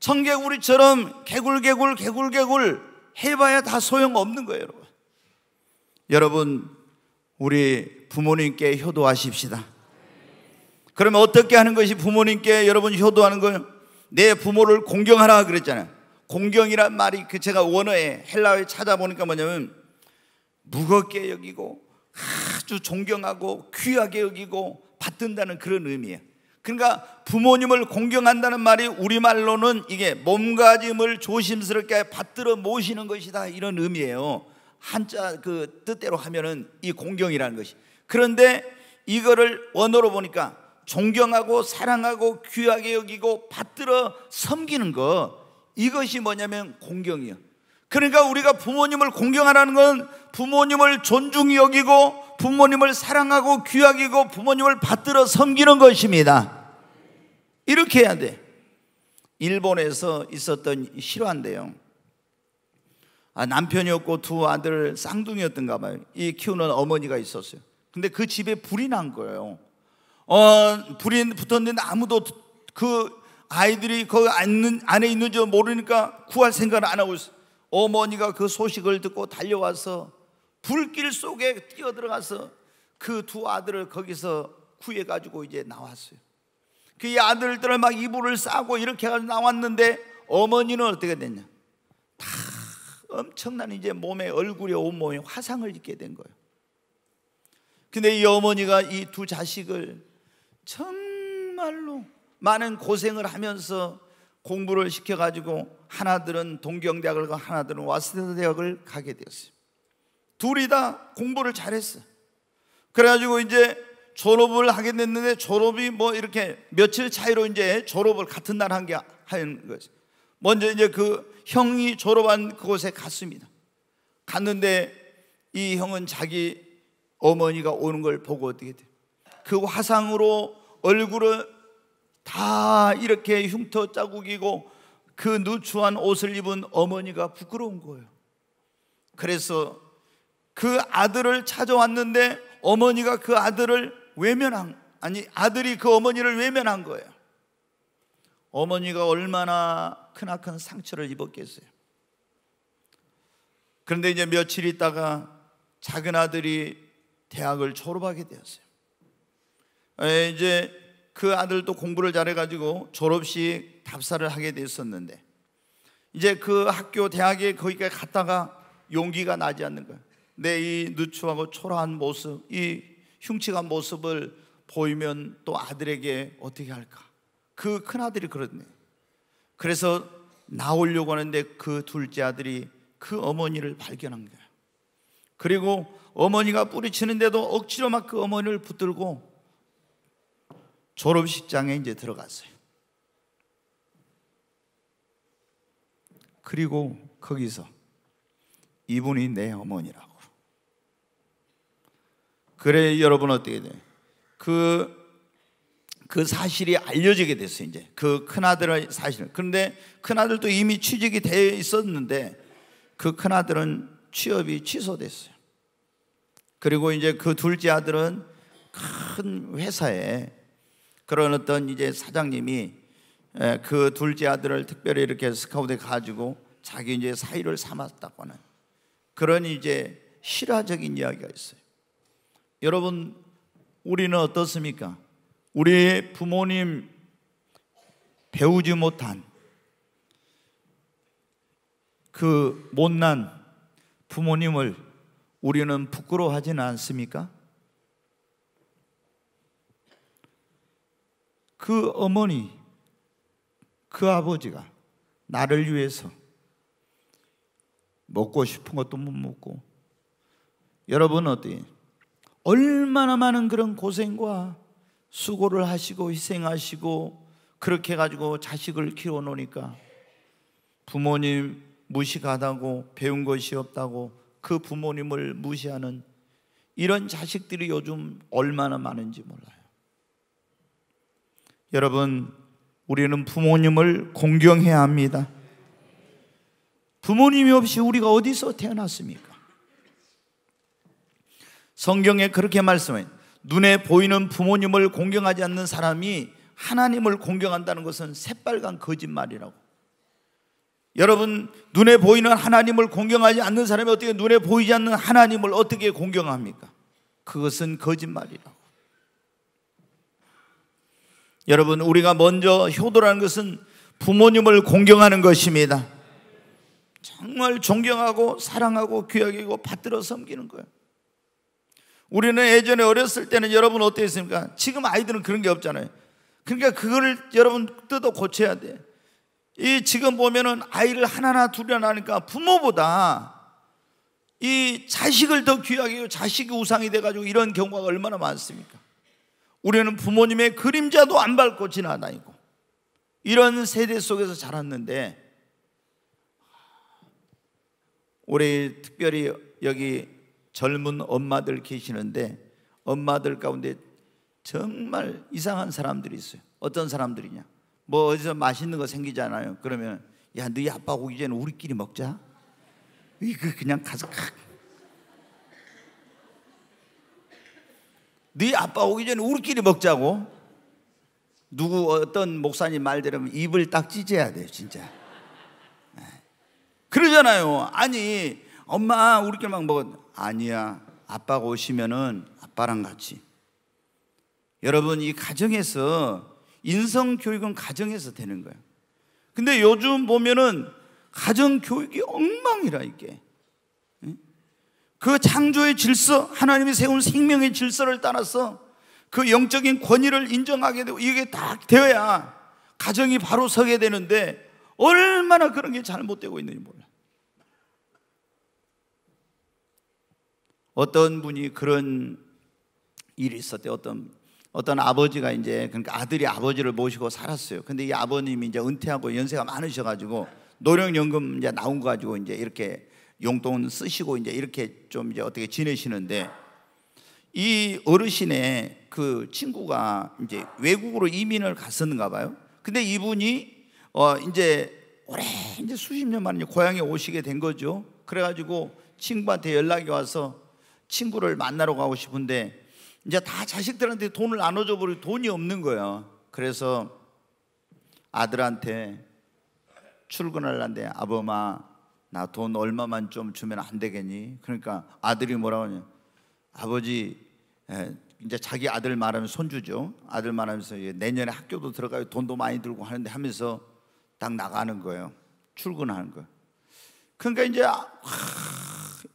청개구리처럼 개굴개굴 개굴개굴 해봐야 다 소용없는 거예요. 여러분, 우리 부모님께 효도하십시다. 그러면 어떻게 하는 것이 부모님께 여러분 효도하는 거예요? 내 부모를 공경하라 그랬잖아요. 공경이란 말이 제가 원어에 헬라어에 찾아보니까 뭐냐면 무겁게 여기고 아주 존경하고 귀하게 여기고 받든다는 그런 의미예요. 그러니까 부모님을 공경한다는 말이 우리말로는 이게 몸가짐을 조심스럽게 받들어 모시는 것이다, 이런 의미예요. 한자 그 뜻대로 하면은 이 공경이라는 것이. 그런데 이거를 원어로 보니까 존경하고 사랑하고 귀하게 여기고 받들어 섬기는 거, 이것이 뭐냐면 공경이에요. 그러니까 우리가 부모님을 공경하라는 건 부모님을 존중히 여기고 부모님을 사랑하고 귀하게 여기고 부모님을 받들어 섬기는 것입니다. 이렇게 해야 돼. 일본에서 있었던 실화인데요, 남편이 없고 두 아들 쌍둥이였던가 봐요. 이 키우는 어머니가 있었어요. 근데 그 집에 불이 난 거예요. 불이 붙었는데 아무도 그 아이들이 그 안에 있는지 모르니까 구할 생각을 안 하고 있어요. 어머니가 그 소식을 듣고 달려와서 불길 속에 뛰어들어가서 그 두 아들을 거기서 구해가지고 이제 나왔어요. 그 이 아들들을 막 이불을 싸고 이렇게 해가지고 나왔는데 어머니는 어떻게 됐냐? 다 엄청난 이제 몸에, 얼굴에, 온몸에 화상을 입게 된 거예요. 근데 이 어머니가 이 두 자식을 정말로 많은 고생을 하면서 공부를 시켜가지고 하나들은 동경대학을 가고 하나들은 와세다 대학을 가게 되었어요. 둘이 다 공부를 잘했어요. 그래가지고 이제 졸업을 하게 됐는데, 졸업이 뭐 이렇게 며칠 차이로 이제 졸업을 같은 날 한 거죠. 먼저 이제 그 형이 졸업한 그곳에 갔습니다. 갔는데 이 형은 자기 어머니가 오는 걸 보고 어떻게 돼요? 그 화상으로 얼굴을 다 이렇게 흉터 자국이고 그 누추한 옷을 입은 어머니가 부끄러운 거예요. 그래서 그 아들을 찾아왔는데 어머니가 그 아들을 아들이 그 어머니를 외면한 거예요. 어머니가 얼마나 크나큰 상처를 입었겠어요. 그런데 이제 며칠 있다가 작은 아들이 대학을 졸업하게 되었어요. 이제 그 아들도 공부를 잘해가지고 졸업식 답사를 하게 됐었는데, 이제 그 학교 대학에 거기까지 갔다가 용기가 나지 않는 거예요. 내 이 누추하고 초라한 모습, 이 흉측한 모습을 보이면 또 아들에게 어떻게 할까? 그 큰아들이 그러네요. 그래서 나오려고 하는데 그 둘째 아들이 그 어머니를 발견한 거예요. 그리고 어머니가 뿌리치는데도 억지로 막 그 어머니를 붙들고 졸업식장에 이제 들어갔어요. 그리고 거기서 이분이 내 어머니라고. 그래, 여러분 어떻게 돼요? 그 사실이 알려지게 됐어요. 이제 그 큰아들의 사실은. 그런데 큰아들도 이미 취직이 되어 있었는데 그 큰아들은 취업이 취소됐어요. 그리고 이제 그 둘째 아들은 큰 회사에 그런 어떤 이제 사장님이 그 둘째 아들을 특별히 이렇게 스카우트해 가지고 자기 이제 사위를 삼았다고 하는 그런 이제 실화적인 이야기가 있어요. 여러분, 우리는 어떻습니까? 우리 부모님 배우지 못한 그 못난 부모님을 우리는 부끄러워하지는 않습니까? 그 어머니, 그 아버지가 나를 위해서 먹고 싶은 것도 못 먹고, 여러분 어때요? 얼마나 많은 그런 고생과 수고를 하시고 희생하시고 그렇게 해가지고 자식을 키워놓으니까 부모님 무식하다고, 배운 것이 없다고 그 부모님을 무시하는 이런 자식들이 요즘 얼마나 많은지 몰라요. 여러분, 우리는 부모님을 공경해야 합니다. 부모님이 없이 우리가 어디서 태어났습니까? 성경에 그렇게 말씀해요. 눈에 보이는 부모님을 공경하지 않는 사람이 하나님을 공경한다는 것은 새빨간 거짓말이라고. 여러분, 눈에 보이는 하나님을 공경하지 않는 사람이 어떻게 눈에 보이지 않는 하나님을 어떻게 공경합니까? 그것은 거짓말이라고. 여러분, 우리가 먼저 효도라는 것은 부모님을 공경하는 것입니다. 정말 존경하고 사랑하고 귀하게 여기고 받들어 섬기는 거예요. 우리는 예전에 어렸을 때는 여러분 어땠습니까? 지금 아이들은 그런 게 없잖아요. 그러니까 그거를 여러분 뜯어 고쳐야 돼. 지금 보면은 아이를 하나나 둘이나 낳으니까 부모보다 이 자식을 더 귀하게, 자식이 우상이 돼가지고 이런 경우가 얼마나 많습니까? 우리는 부모님의 그림자도 안 밟고 지나다니고 이런 세대 속에서 자랐는데, 우리 특별히 여기 젊은 엄마들 계시는데 엄마들 가운데 정말 이상한 사람들이 있어요. 어떤 사람들이냐? 뭐 어디서 맛있는 거 생기잖아요. 그러면 야, 너희 아빠 오기 전에 우리끼리 먹자. 이거 그냥 가서 네 아빠 오기 전에 우리끼리 먹자고. 누구 어떤 목사님 말대로 입을 딱 찢어야 돼요 진짜. 그러잖아요. 아니 엄마 우리끼리 막 먹어. 아니야, 아빠가 오시면은 아빠랑 같이. 여러분, 이 가정에서 인성교육은 가정에서 되는 거예요. 근데 요즘 보면은 가정교육이 엉망이라. 이게 그 창조의 질서, 하나님이 세운 생명의 질서를 따라서 그 영적인 권위를 인정하게 되고 이게 딱 되어야 가정이 바로 서게 되는데 얼마나 그런 게 잘못되고 있는지 몰라요. 어떤 분이 그런 일이 있었대요. 어떤 아버지가 이제, 그러니까 아들이 아버지를 모시고 살았어요. 근데 이 아버님이 이제 은퇴하고 연세가 많으셔가지고 노령연금 이제 나온 거 가지고 이제 이렇게 용돈 쓰시고 이제 이렇게 좀 이제 어떻게 지내시는데, 이 어르신의 그 친구가 이제 외국으로 이민을 갔었는가 봐요. 근데 이분이 이제 오래 이제 수십 년 만에 고향에 오시게 된 거죠. 그래가지고 친구한테 연락이 와서 친구를 만나러 가고 싶은데 이제 다 자식들한테 돈을 나눠줘 버리고 돈이 없는 거예요. 그래서 아들한테 출근하려는데, 아범아 나 돈 얼마만 좀 주면 안 되겠니? 그러니까 아들이 뭐라고 하냐, 아버지, 이제 자기 아들 말하면 손주죠. 아들 말하면서 내년에 학교도 들어가요, 돈도 많이 들고 하는데 하면서 딱 나가는 거예요. 출근하는 거예요. 그러니까 이제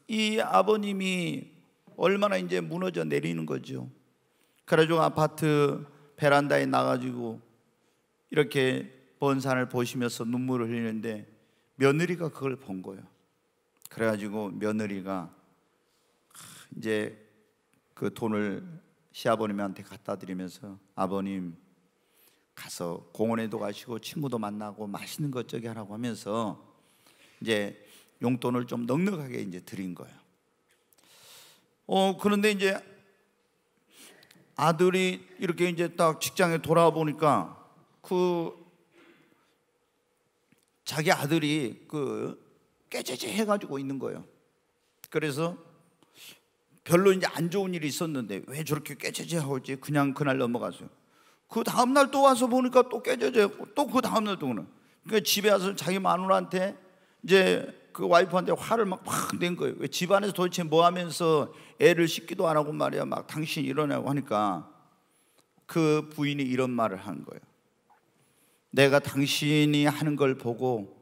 이 아버님이 얼마나 이제 무너져 내리는 거죠. 그래가지고 아파트 베란다에 나가지고 이렇게 먼 산을 보시면서 눈물을 흘리는데 며느리가 그걸 본 거예요. 그래가지고 며느리가 이제 그 돈을 시아버님한테 갖다 드리면서, 아버님 가서 공원에도 가시고 친구도 만나고 맛있는 것 저기 하라고 하면서 이제 용돈을 좀 넉넉하게 이제 드린 거예요. 그런데 이제 아들이 이렇게 이제 딱 직장에 돌아와 보니까 자기 아들이 깨재재 해가지고 있는 거예요. 그래서 별로 이제 안 좋은 일이 있었는데 왜 저렇게 깨재재 하고 있지? 그냥 그날 넘어갔어요. 그 다음날 또 와서 보니까 또 깨재재 했고, 또 그 다음날 또 그러는. 그러니까 집에 와서 자기 마누라한테 이제 그 와이프한테 화를 막 낸 거예요. 왜 집안에서 도대체 뭐 하면서 애를 씻기도 안 하고 말이야, 막 당신이 이러냐고 하니까 그 부인이 이런 말을 한 거예요. 내가 당신이 하는 걸 보고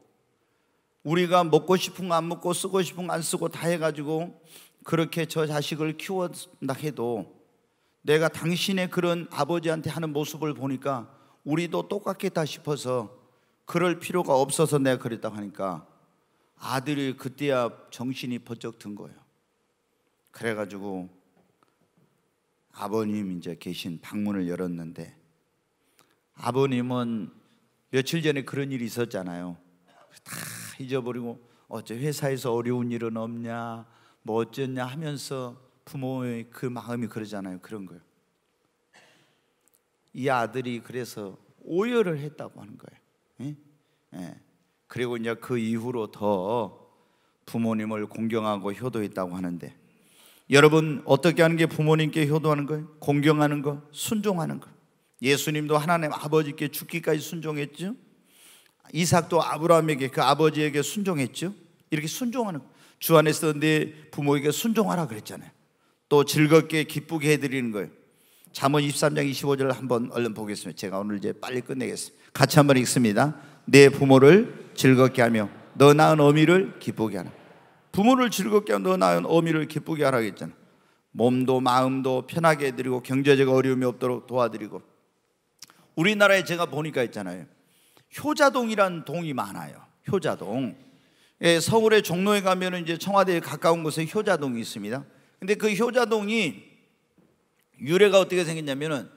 우리가 먹고 싶은 거 안 먹고 쓰고 싶은 거 안 쓰고 다 해가지고 그렇게 저 자식을 키웠다 해도 내가 당신의 그런 아버지한테 하는 모습을 보니까 우리도 똑같겠다 싶어서 그럴 필요가 없어서 내가 그랬다고 하니까 아들이 그때야 정신이 번쩍 든 거예요. 그래가지고 아버님 이제 계신 방문을 열었는데, 아버님은 며칠 전에 그런 일이 있었잖아요. 다 잊어버리고 어째 회사에서 어려운 일은 없냐, 뭐 어쩌냐 하면서 부모의 그 마음이 그러잖아요. 그런 거예요. 이 아들이 그래서 오열을 했다고 하는 거예요. 그리고 이제 그 이후로 더 부모님을 공경하고 효도했다고 하는데, 여러분 어떻게 하는 게 부모님께 효도하는 거예요? 공경하는 거, 순종하는 거. 예수님도 하나님 아버지께 죽기까지 순종했죠. 이삭도 아브라함에게 그 아버지에게 순종했죠. 이렇게 순종하는 거. 주 안에서 내 부모에게 순종하라 그랬잖아요. 또 즐겁게 기쁘게 해드리는 거예요. 잠언 23장 25절을 한번 얼른 보겠습니다. 제가 오늘 이제 빨리 끝내겠습니다. 같이 한번 읽습니다. 내 부모를 즐겁게 하며 너 낳은 어미를 기쁘게 하라. 부모를 즐겁게 하며 너 낳은 어미를 기쁘게 하라 했잖아요. 몸도 마음도 편하게 해드리고 경제적 어려움이 없도록 도와드리고. 우리나라에 제가 보니까 있잖아요, 효자동이란 동이 많아요. 효자동. 서울의 종로에 가면 이제 청와대에 가까운 곳에 효자동이 있습니다. 근데 그 효자동이 유래가 어떻게 생겼냐면은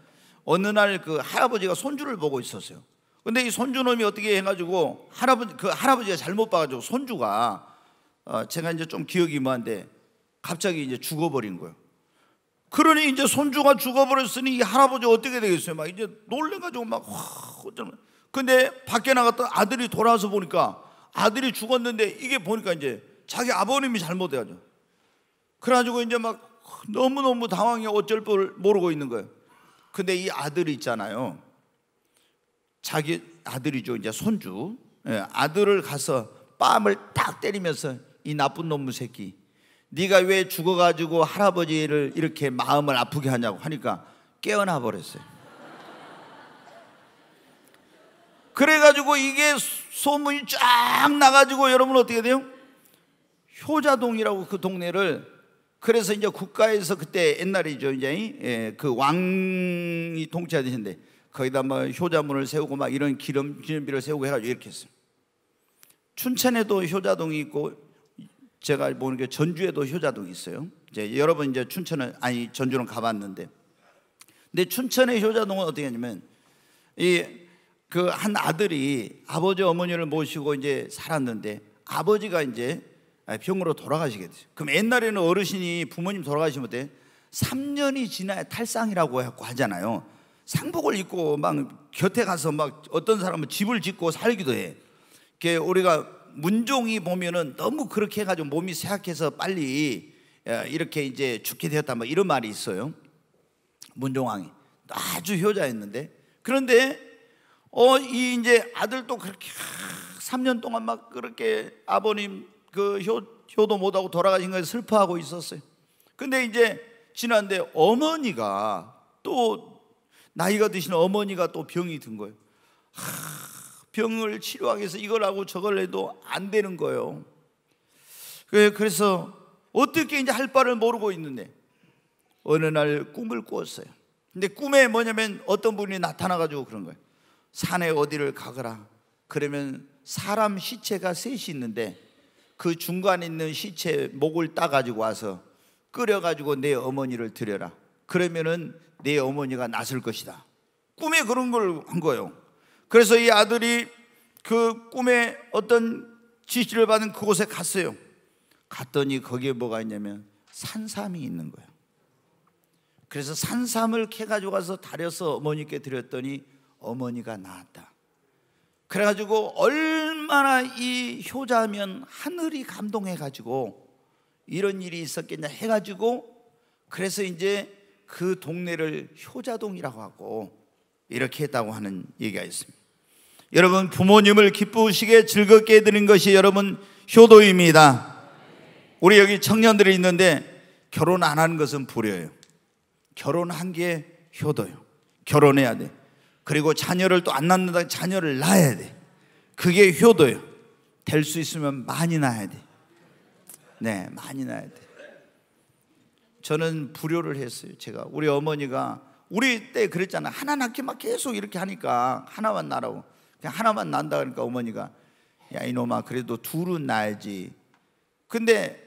어느 날 그 할아버지가 손주를 보고 있었어요. 근데 이 손주놈이 어떻게 해가지고 할아버지가 잘못 봐가지고 손주가 제가 이제 좀 기억이 뭐한데 갑자기 이제 죽어버린 거예요. 그러니 이제 손주가 죽어버렸으니 이 할아버지 어떻게 되겠어요? 막 이제 놀래가지고 막 어쩌면. 근데 밖에 나갔던 아들이 돌아와서 보니까 아들이 죽었는데, 이게 보니까 이제 자기 아버님이 잘못해가지고. 그래가지고 이제 막 너무너무 당황해 어쩔 줄 모르고 있는 거예요. 근데 이 아들이 있잖아요. 자기 아들이죠. 이제 손주. 아들을 가서 뺨을 딱 때리면서 이 나쁜 놈의 새끼, 네가 왜 죽어가지고 할아버지를 이렇게 마음을 아프게 하냐고 하니까 깨어나 버렸어요. 그래가지고 이게 소문이 쫙 나가지고 여러분 어떻게 돼요? 효자동이라고 그 동네를, 그래서 이제 국가에서 그때 옛날이죠. 이제 그 왕이 통치하시는데 거기다 뭐 효자문을 세우고 막 이런 기념비를 세우고 해가지고 이렇게 했어요. 춘천에도 효자동이 있고 제가 보는 게 전주에도 효자동이 있어요. 이제 여러분 이제 춘천은 아니 전주는 가봤는데, 근데 춘천의 효자동은 어떻게 하냐면 그 한 아들이 아버지 어머니를 모시고 이제 살았는데 아버지가 이제 병으로 돌아가시게 됐어요. 그럼 옛날에는 어르신이 부모님 돌아가시면 어때? 3년이 지나야 탈상이라고 하잖아요. 상복을 입고 막 곁에 가서 막 어떤 사람은 집을 짓고 살기도 해. 우리가 문종이 보면은 너무 그렇게 해가지고 몸이 쇠약해서 빨리 이렇게 이제 죽게 되었다 뭐 이런 말이 있어요. 문종왕이 아주 효자였는데, 그런데 이 이제 아들도 그렇게 3년 동안 막 그렇게 아버님 그 효도 못하고 돌아가신 거에 슬퍼하고 있었어요. 근데 이제 지났는데 어머니가 또 나이가 드신 어머니가 또 병이 든 거예요. 병을 치료하기 위해서 이걸 하고 저걸 해도 안 되는 거예요. 그래서 어떻게 이제 할 바를 모르고 있는데 어느 날 꿈을 꾸었어요. 근데 꿈에 뭐냐면 어떤 분이 나타나가지고 그런 거예요. 산에 어디를 가거라. 그러면 사람 시체가 셋이 있는데 그 중간에 있는 시체 목을 따가지고 와서 끓여가지고 내 어머니를 드려라. 그러면은 내 어머니가 낫을 것이다. 꿈에 그런 걸 한 거예요. 그래서 이 아들이 그 꿈에 어떤 지시를 받은 그곳에 갔어요. 갔더니 거기에 뭐가 있냐면 산삼이 있는 거예요. 그래서 산삼을 캐가지고 가서 다려서 어머니께 드렸더니 어머니가 나았다. 그래가지고 얼마나 이 효자면 하늘이 감동해가지고 이런 일이 있었겠냐 해가지고, 그래서 이제 그 동네를 효자동이라고 하고 이렇게 했다고 하는 얘기가 있습니다. 여러분, 부모님을 기쁘시게 즐겁게 해드리는 것이 여러분 효도입니다. 우리 여기 청년들이 있는데 결혼 안 하는 것은 불효예요. 결혼한 게 효도예요. 결혼해야 돼. 그리고 자녀를 또 안 낳는다, 자녀를 낳아야 돼. 그게 효도예요. 될 수 있으면 많이 낳아야 돼. 네, 많이 낳아야 돼. 저는 불효를 했어요. 제가 우리 어머니가 우리 때 그랬잖아요. 하나 낳기 막 계속 이렇게 하니까 하나만 낳으라고. 그냥 하나만 낳는다 그러니까 어머니가 야 이놈아 그래도 둘은 낳아야지. 근데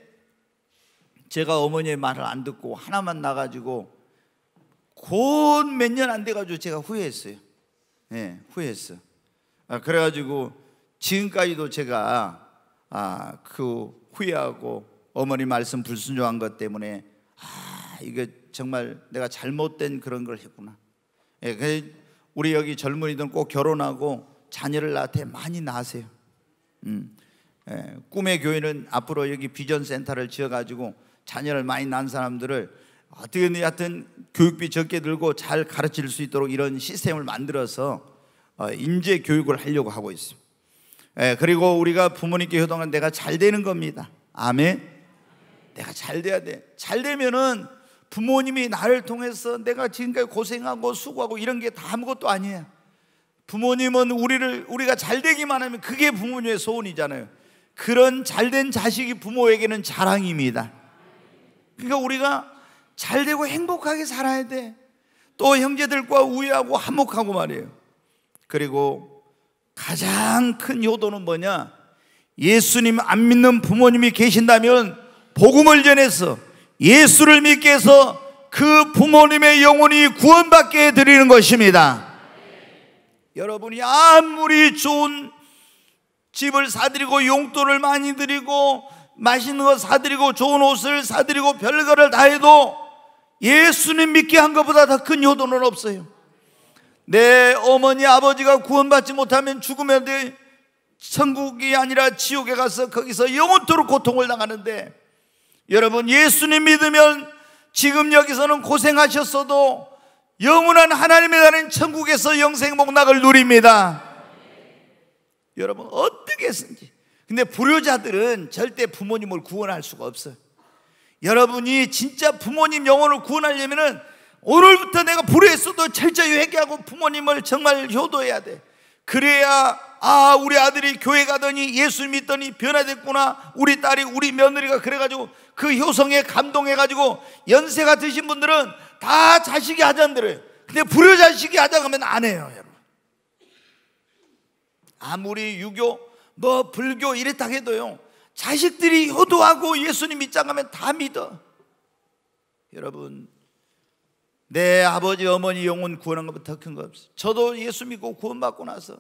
제가 어머니의 말을 안 듣고 하나만 낳아가지고 곧 몇 년 안 돼가지고 제가 후회했어요. 네, 후회했어. 그래가지고 지금까지도 제가 그 후회하고 어머니 말씀 불순종한 것 때문에 이게 정말 내가 잘못된 그런 걸 했구나. 예, 우리 여기 젊은이들은 꼭 결혼하고 자녀를 낳되 많이 낳으세요. 꿈의 교회는 앞으로 여기 비전 센터를 지어가지고 자녀를 많이 낳은 사람들을 어떻게든 하여튼 교육비 적게 들고 잘 가르칠 수 있도록 이런 시스템을 만들어서 인재 교육을 하려고 하고 있습니다. 그리고 우리가 부모님께 효도하는 내가 잘 되는 겁니다. 아멘. 내가 잘 돼야 돼. 잘 되면은 부모님이 나를 통해서 내가 지금까지 고생하고 수고하고 이런 게 다 아무것도 아니에요. 부모님은 우리가 잘 되기만 하면 그게 부모님의 소원이잖아요. 그런 잘된 자식이 부모에게는 자랑입니다. 그러니까 우리가 잘 되고 행복하게 살아야 돼. 또 형제들과 우애하고 화목하고 말이에요. 그리고 가장 큰 효도는 뭐냐? 예수님 안 믿는 부모님이 계신다면 복음을 전해서 예수를 믿게 해서 그 부모님의 영혼이 구원받게 해드리는 것입니다. 여러분이 아무리 좋은 집을 사드리고 용돈을 많이 드리고 맛있는 거 사드리고 좋은 옷을 사드리고 별거를 다 해도 예수님 믿게 한 것보다 더 큰 효도는 없어요. 내 어머니 아버지가 구원받지 못하면 죽으면 천국이 아니라 지옥에 가서 거기서 영원토록 고통을 당하는데, 여러분, 예수님 믿으면 지금 여기서는 고생하셨어도 영원한 하나님의 나라인 천국에서 영생 복락을 누립니다. 여러분, 어떻게 했는지. 근데 불효자들은 절대 부모님을 구원할 수가 없어요. 여러분이 진짜 부모님 영혼을 구원하려면은 오늘부터 내가 불효했어도 철저히 회개하고 부모님을 정말 효도해야 돼. 그래야 우리 아들이 교회 가더니 예수 믿더니 변화됐구나, 우리 딸이, 우리 며느리가 그래가지고 그 효성에 감동해가지고, 연세가 드신 분들은 다 자식이 하자는 대로 해요. 근데 불효자식이 하자고 하면 안 해요. 여러분, 아무리 유교 불교 이랬다 해도요, 자식들이 효도하고 예수님 믿자고 하면 다 믿어. 여러분, 내 아버지 어머니 영혼 구원한 것보다 더 큰 거 없어요. 저도 예수 믿고 구원받고 나서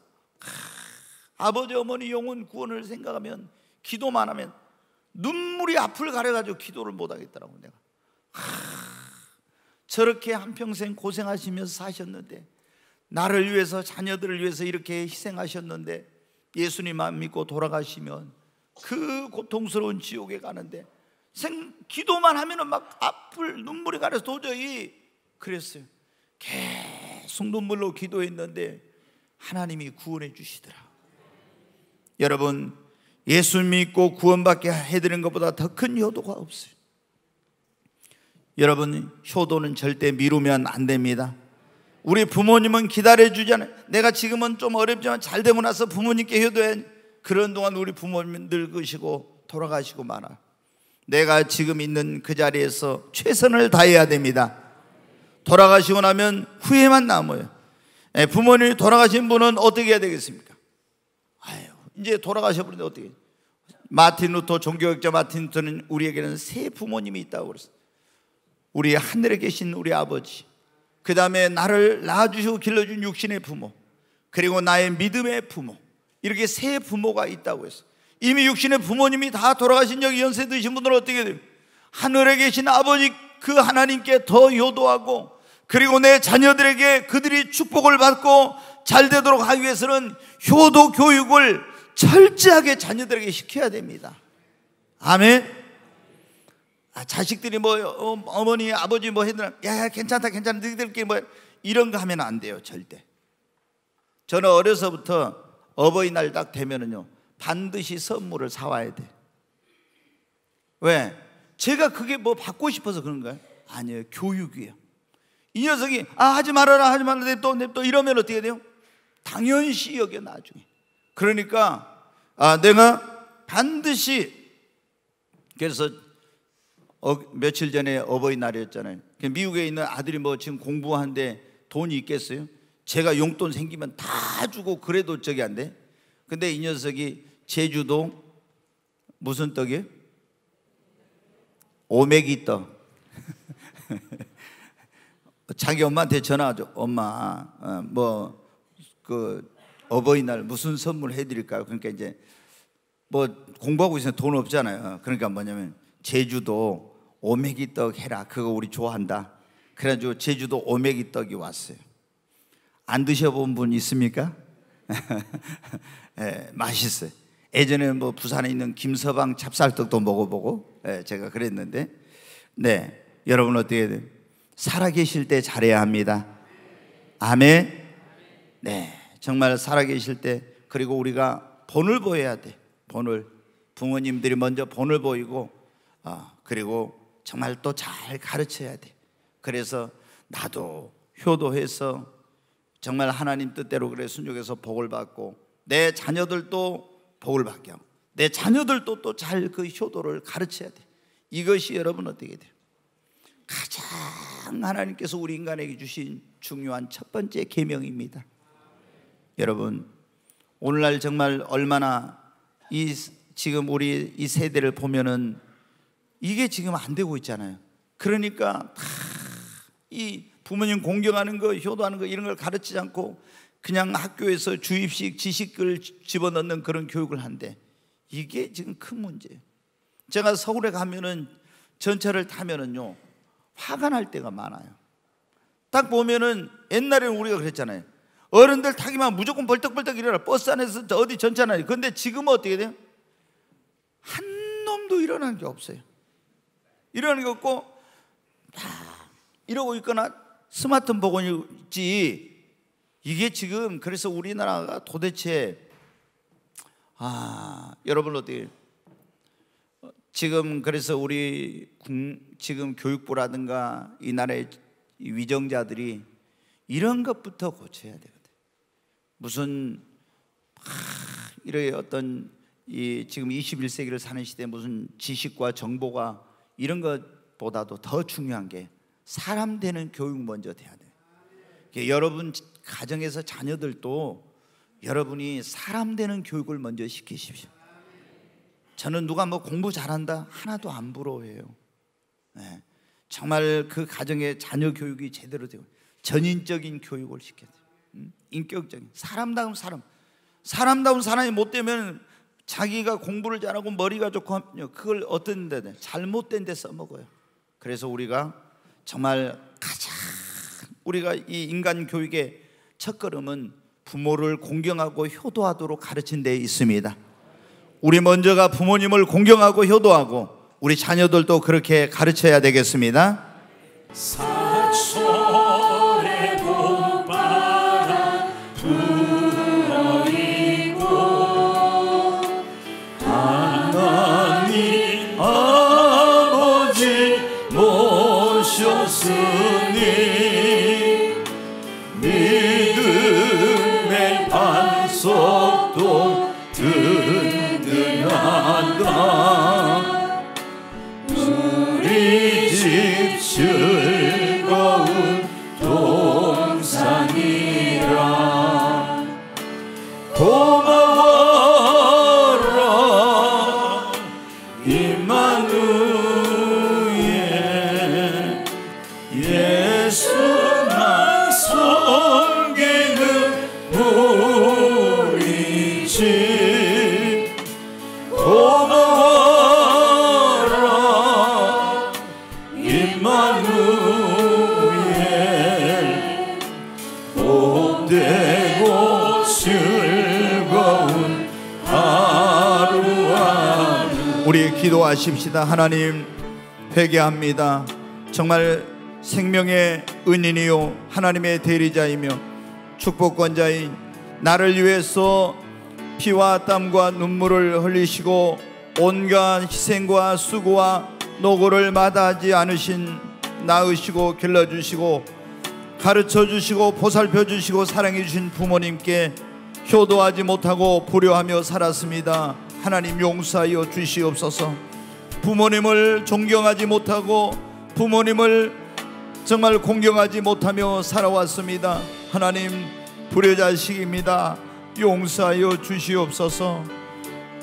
아버지 어머니 영혼 구원을 생각하면, 기도만 하면 눈물이 앞을 가려가지고 기도를 못하겠더라고. 내가 저렇게 한평생 고생하시면서 사셨는데, 나를 위해서, 자녀들을 위해서 이렇게 희생하셨는데 예수님만 믿고 돌아가시면 그 고통스러운 지옥에 가는데, 기도만 하면은 막 앞을 눈물이 가려서 도저히 그랬어요. 계속 눈물로 기도했는데 하나님이 구원해 주시더라. 여러분, 예수 믿고 구원받게 해드리는 것보다 더 큰 효도가 없어요. 여러분, 효도는 절대 미루면 안 됩니다. 우리 부모님은 기다려주잖아요. 내가 지금은 좀 어렵지만 잘 되고 나서 부모님께 효도해. 그런 동안 우리 부모님 늙으시고 돌아가시고 말아. 내가 지금 있는 그 자리에서 최선을 다해야 됩니다. 돌아가시고 나면 후회만 남아요. 부모님이 돌아가신 분은 어떻게 해야 되겠습니까? 이제 돌아가셔버렸는데 어떻게 해요? 마틴 루터, 종교학자 마틴 루터는 우리에게는 세 부모님이 있다고 그랬어요. 우리 하늘에 계신 우리 아버지, 그 다음에 나를 낳아주시고 길러준 육신의 부모, 그리고 나의 믿음의 부모, 이렇게 세 부모가 있다고 했어요. 이미 육신의 부모님이 다 돌아가신 여기 연세 드신 분들은 어떻게 돼요? 하늘에 계신 아버지 그 하나님께 더 효도하고, 그리고 내 자녀들에게 그들이 축복을 받고 잘 되도록 하기 위해서는 효도 교육을 철저하게 자녀들에게 시켜야 됩니다. 아멘. 자식들이 어머니 아버지 해도 야 괜찮다 너희들끼리 이런 거 하면 안 돼요. 절대. 저는 어려서부터 어버이날 딱 되면은요, 반드시 선물을 사와야 돼. 왜? 제가 그게 받고 싶어서 그런가요? 아니에요. 교육이에요. 이 녀석이 하지 말아라 냅둬 이러면 어떻게 돼요? 당연시 여겨 나중에. 그러니까 내가 반드시, 그래서 며칠 전에 어버이날이었잖아요. 미국에 있는 아들이 지금 공부하는데 돈이 있겠어요? 제가 용돈 생기면 다 주고 그래도 저기 안 돼. 근데 이 녀석이 제주도 무슨 떡이에요? 오메기 떡. 자기 엄마한테 전화하죠. 엄마, 어버이날 무슨 선물 해드릴까요? 그러니까 이제 공부하고 있으면 돈 없잖아요. 그러니까 뭐냐면 제주도 오메기 떡 해라. 그거 우리 좋아한다. 그래가지고 제주도 오메기 떡이 왔어요. 안 드셔본 분 있습니까? 네, 맛있어요. 예전에 부산에 있는 김서방 찹쌀떡도 먹어보고 제가 그랬는데, 네, 여러분 어떻게 돼요? 살아계실 때 잘해야 합니다. 아멘. 네, 정말 살아계실 때, 그리고 우리가 본을 보여야 돼. 본을. 부모님들이 먼저 본을 보이고, 그리고 정말 또 잘 가르쳐야 돼. 그래서 나도 효도해서 정말 하나님 뜻대로 그래 순종해서 복을 받고, 내 자녀들도 복을 받게 하고, 내 자녀들도 또 잘 그 효도를 가르쳐야 돼. 이것이 여러분 어떻게 돼요? 가장 하나님께서 우리 인간에게 주신 중요한 첫 번째 계명입니다. 여러분, 오늘날 정말 얼마나 지금 우리 이 세대를 보면은 이게 지금 안 되고 있잖아요. 그러니까 다 이 부모님 공경하는 거, 효도하는 거 이런 걸 가르치지 않고 그냥 학교에서 주입식 지식을 집어넣는 그런 교육을 한대. 이게 지금 큰 문제예요. 제가 서울에 가면은 전철을 타면은요, 화가 날 때가 많아요. 딱 보면은 옛날에는 우리가 그랬잖아요. 어른들 타기만 무조건 벌떡벌떡 일어나. 버스 안에서 어디 전차나. 근데 지금은 어떻게 돼요? 한 놈도 일어나는 게 없어요. 일어나는 게 없고 다 이러고 있거나 스마트폰 보고 있지. 이게 지금 그래서 우리나라가 도대체 여러분 어떻게 지금 그래서 우리 지금 교육부라든가 이 나라의 위정자들이 이런 것부터 고쳐야 되거든. 무슨 이런 어떤 지금 21세기를 사는 시대에 무슨 지식과 정보가 이런 것보다도 더 중요한 게 사람 되는 교육 먼저 돼야 돼. 여러분 가정에서 자녀들도 여러분이 사람 되는 교육을 먼저 시키십시오. 저는 누가 뭐 공부 잘한다 하나도 안 부러워해요. 네. 정말 그 가정의 자녀 교육이 제대로 되고 전인적인 교육을 시켜야 돼요. 인격적인 사람다운 사람. 사람다운 사람이 못 되면 자기가 공부를 잘하고 머리가 좋고 하면 그걸 어떤 데 잘못된 데 써먹어요. 그래서 우리가 정말 가장 우리가 이 인간 교육의 첫걸음은 부모를 공경하고 효도하도록 가르친 데 있습니다. 우리 먼저가 부모님을 공경하고 효도하고 우리 자녀들도 그렇게 가르쳐야 되겠습니다. 산소의 봄바람 불어있고 하나님 아버지 모셨으니 믿음의 반석도 든든하다. 우리 집 즐거운 동산이라. 고마워라 임마누엘. 예수만 섬기는 우리 집. 고마워라 임마누엘. 복되고 즐거운 하루하루. 우리 기도하십시다. 하나님 회개합니다. 정말 생명의 은인이요 하나님의 대리자이며 축복권자인 나를 위해서 피와 땀과 눈물을 흘리시고 온갖 희생과 수고와 노고를 마다하지 않으신 낳으시고 길러주시고 가르쳐주시고 보살펴주시고 사랑해주신 부모님께 효도하지 못하고 불효하며 살았습니다. 하나님 용서하여 주시옵소서. 부모님을 존경하지 못하고 부모님을 정말 공경하지 못하며 살아왔습니다. 하나님 불효자식입니다. 용서하여 주시옵소서.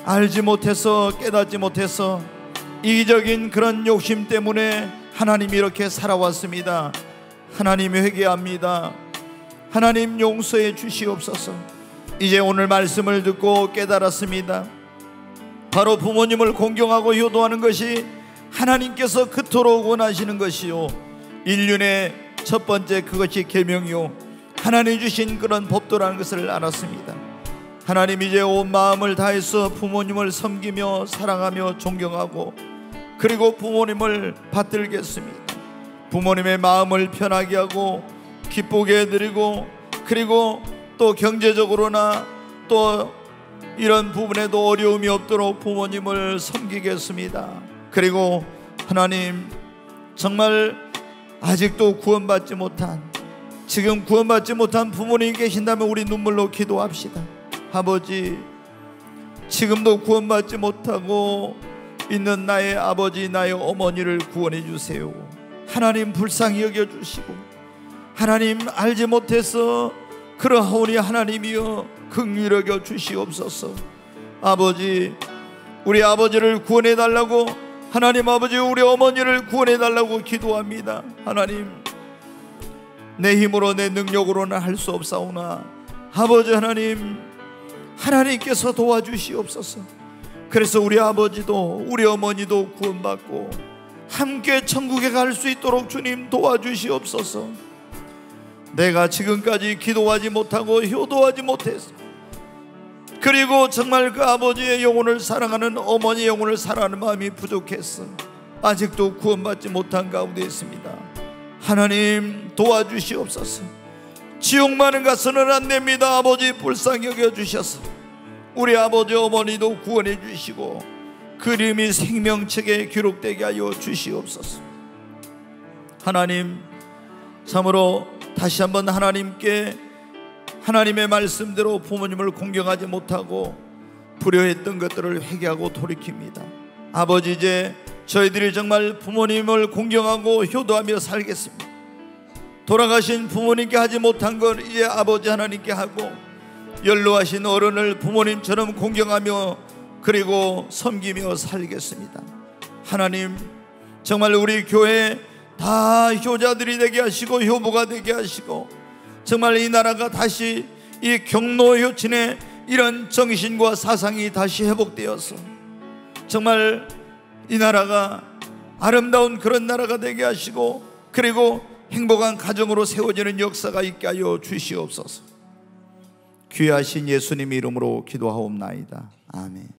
알지 못해서 깨닫지 못해서 이기적인 그런 욕심 때문에 하나님 이렇게 살아왔습니다. 하나님 회개합니다. 하나님 용서해 주시옵소서. 이제 오늘 말씀을 듣고 깨달았습니다. 바로 부모님을 공경하고 효도하는 것이 하나님께서 그토록 원하시는 것이요 인륜의 첫 번째 그것이 계명이요 하나님 주신 그런 법도라는 것을 알았습니다. 하나님 이제 온 마음을 다해서 부모님을 섬기며 사랑하며 존경하고 그리고 부모님을 받들겠습니다. 부모님의 마음을 편하게 하고 기쁘게 해드리고 그리고 또 경제적으로나 또 이런 부분에도 어려움이 없도록 부모님을 섬기겠습니다. 그리고 하나님 정말 아직도 구원받지 못한 지금 구원받지 못한 부모님 계신다면 우리 눈물로 기도합시다. 아버지 지금도 구원받지 못하고 있는 나의 아버지 나의 어머니를 구원해 주세요. 하나님 불쌍히 여겨주시고 하나님 알지 못해서 그러하오니 하나님이여 긍휼히 여겨 주시옵소서. 아버지 우리 아버지를 구원해 달라고 하나님 아버지 우리 어머니를 구원해 달라고 기도합니다. 하나님 내 힘으로 내 능력으로는 할 수 없사오나 아버지 하나님 하나님께서 도와주시옵소서. 그래서 우리 아버지도 우리 어머니도 구원받고 함께 천국에 갈 수 있도록 주님 도와주시옵소서. 내가 지금까지 기도하지 못하고 효도하지 못했어. 그리고 정말 그 아버지의 영혼을 사랑하는, 어머니의 영혼을 사랑하는 마음이 부족했어. 아직도 구원받지 못한 가운데 있습니다. 하나님 도와주시옵소서. 지옥만은 가서는 안 됩니다. 아버지 불쌍히 여겨주셔서 우리 아버지 어머니도 구원해 주시고 그 이름이 생명책에 기록되게 하여 주시옵소서. 하나님, 참으로 다시 한번 하나님께, 하나님의 말씀대로 부모님을 공경하지 못하고 불효했던 것들을 회개하고 돌이킵니다. 아버지, 이제 저희들이 정말 부모님을 공경하고 효도하며 살겠습니다. 돌아가신 부모님께 하지 못한 걸 이제 아버지 하나님께 하고, 연로하신 어른을 부모님처럼 공경하며 그리고 섬기며 살겠습니다. 하나님, 정말 우리 교회 다 효자들이 되게 하시고 효부가 되게 하시고, 정말 이 나라가 다시 이 경로 효친의 이런 정신과 사상이 다시 회복되어서 정말 이 나라가 아름다운 그런 나라가 되게 하시고, 그리고 행복한 가정으로 세워지는 역사가 있게 하여 주시옵소서. 귀하신 예수님 이름으로 기도하옵나이다. 아멘.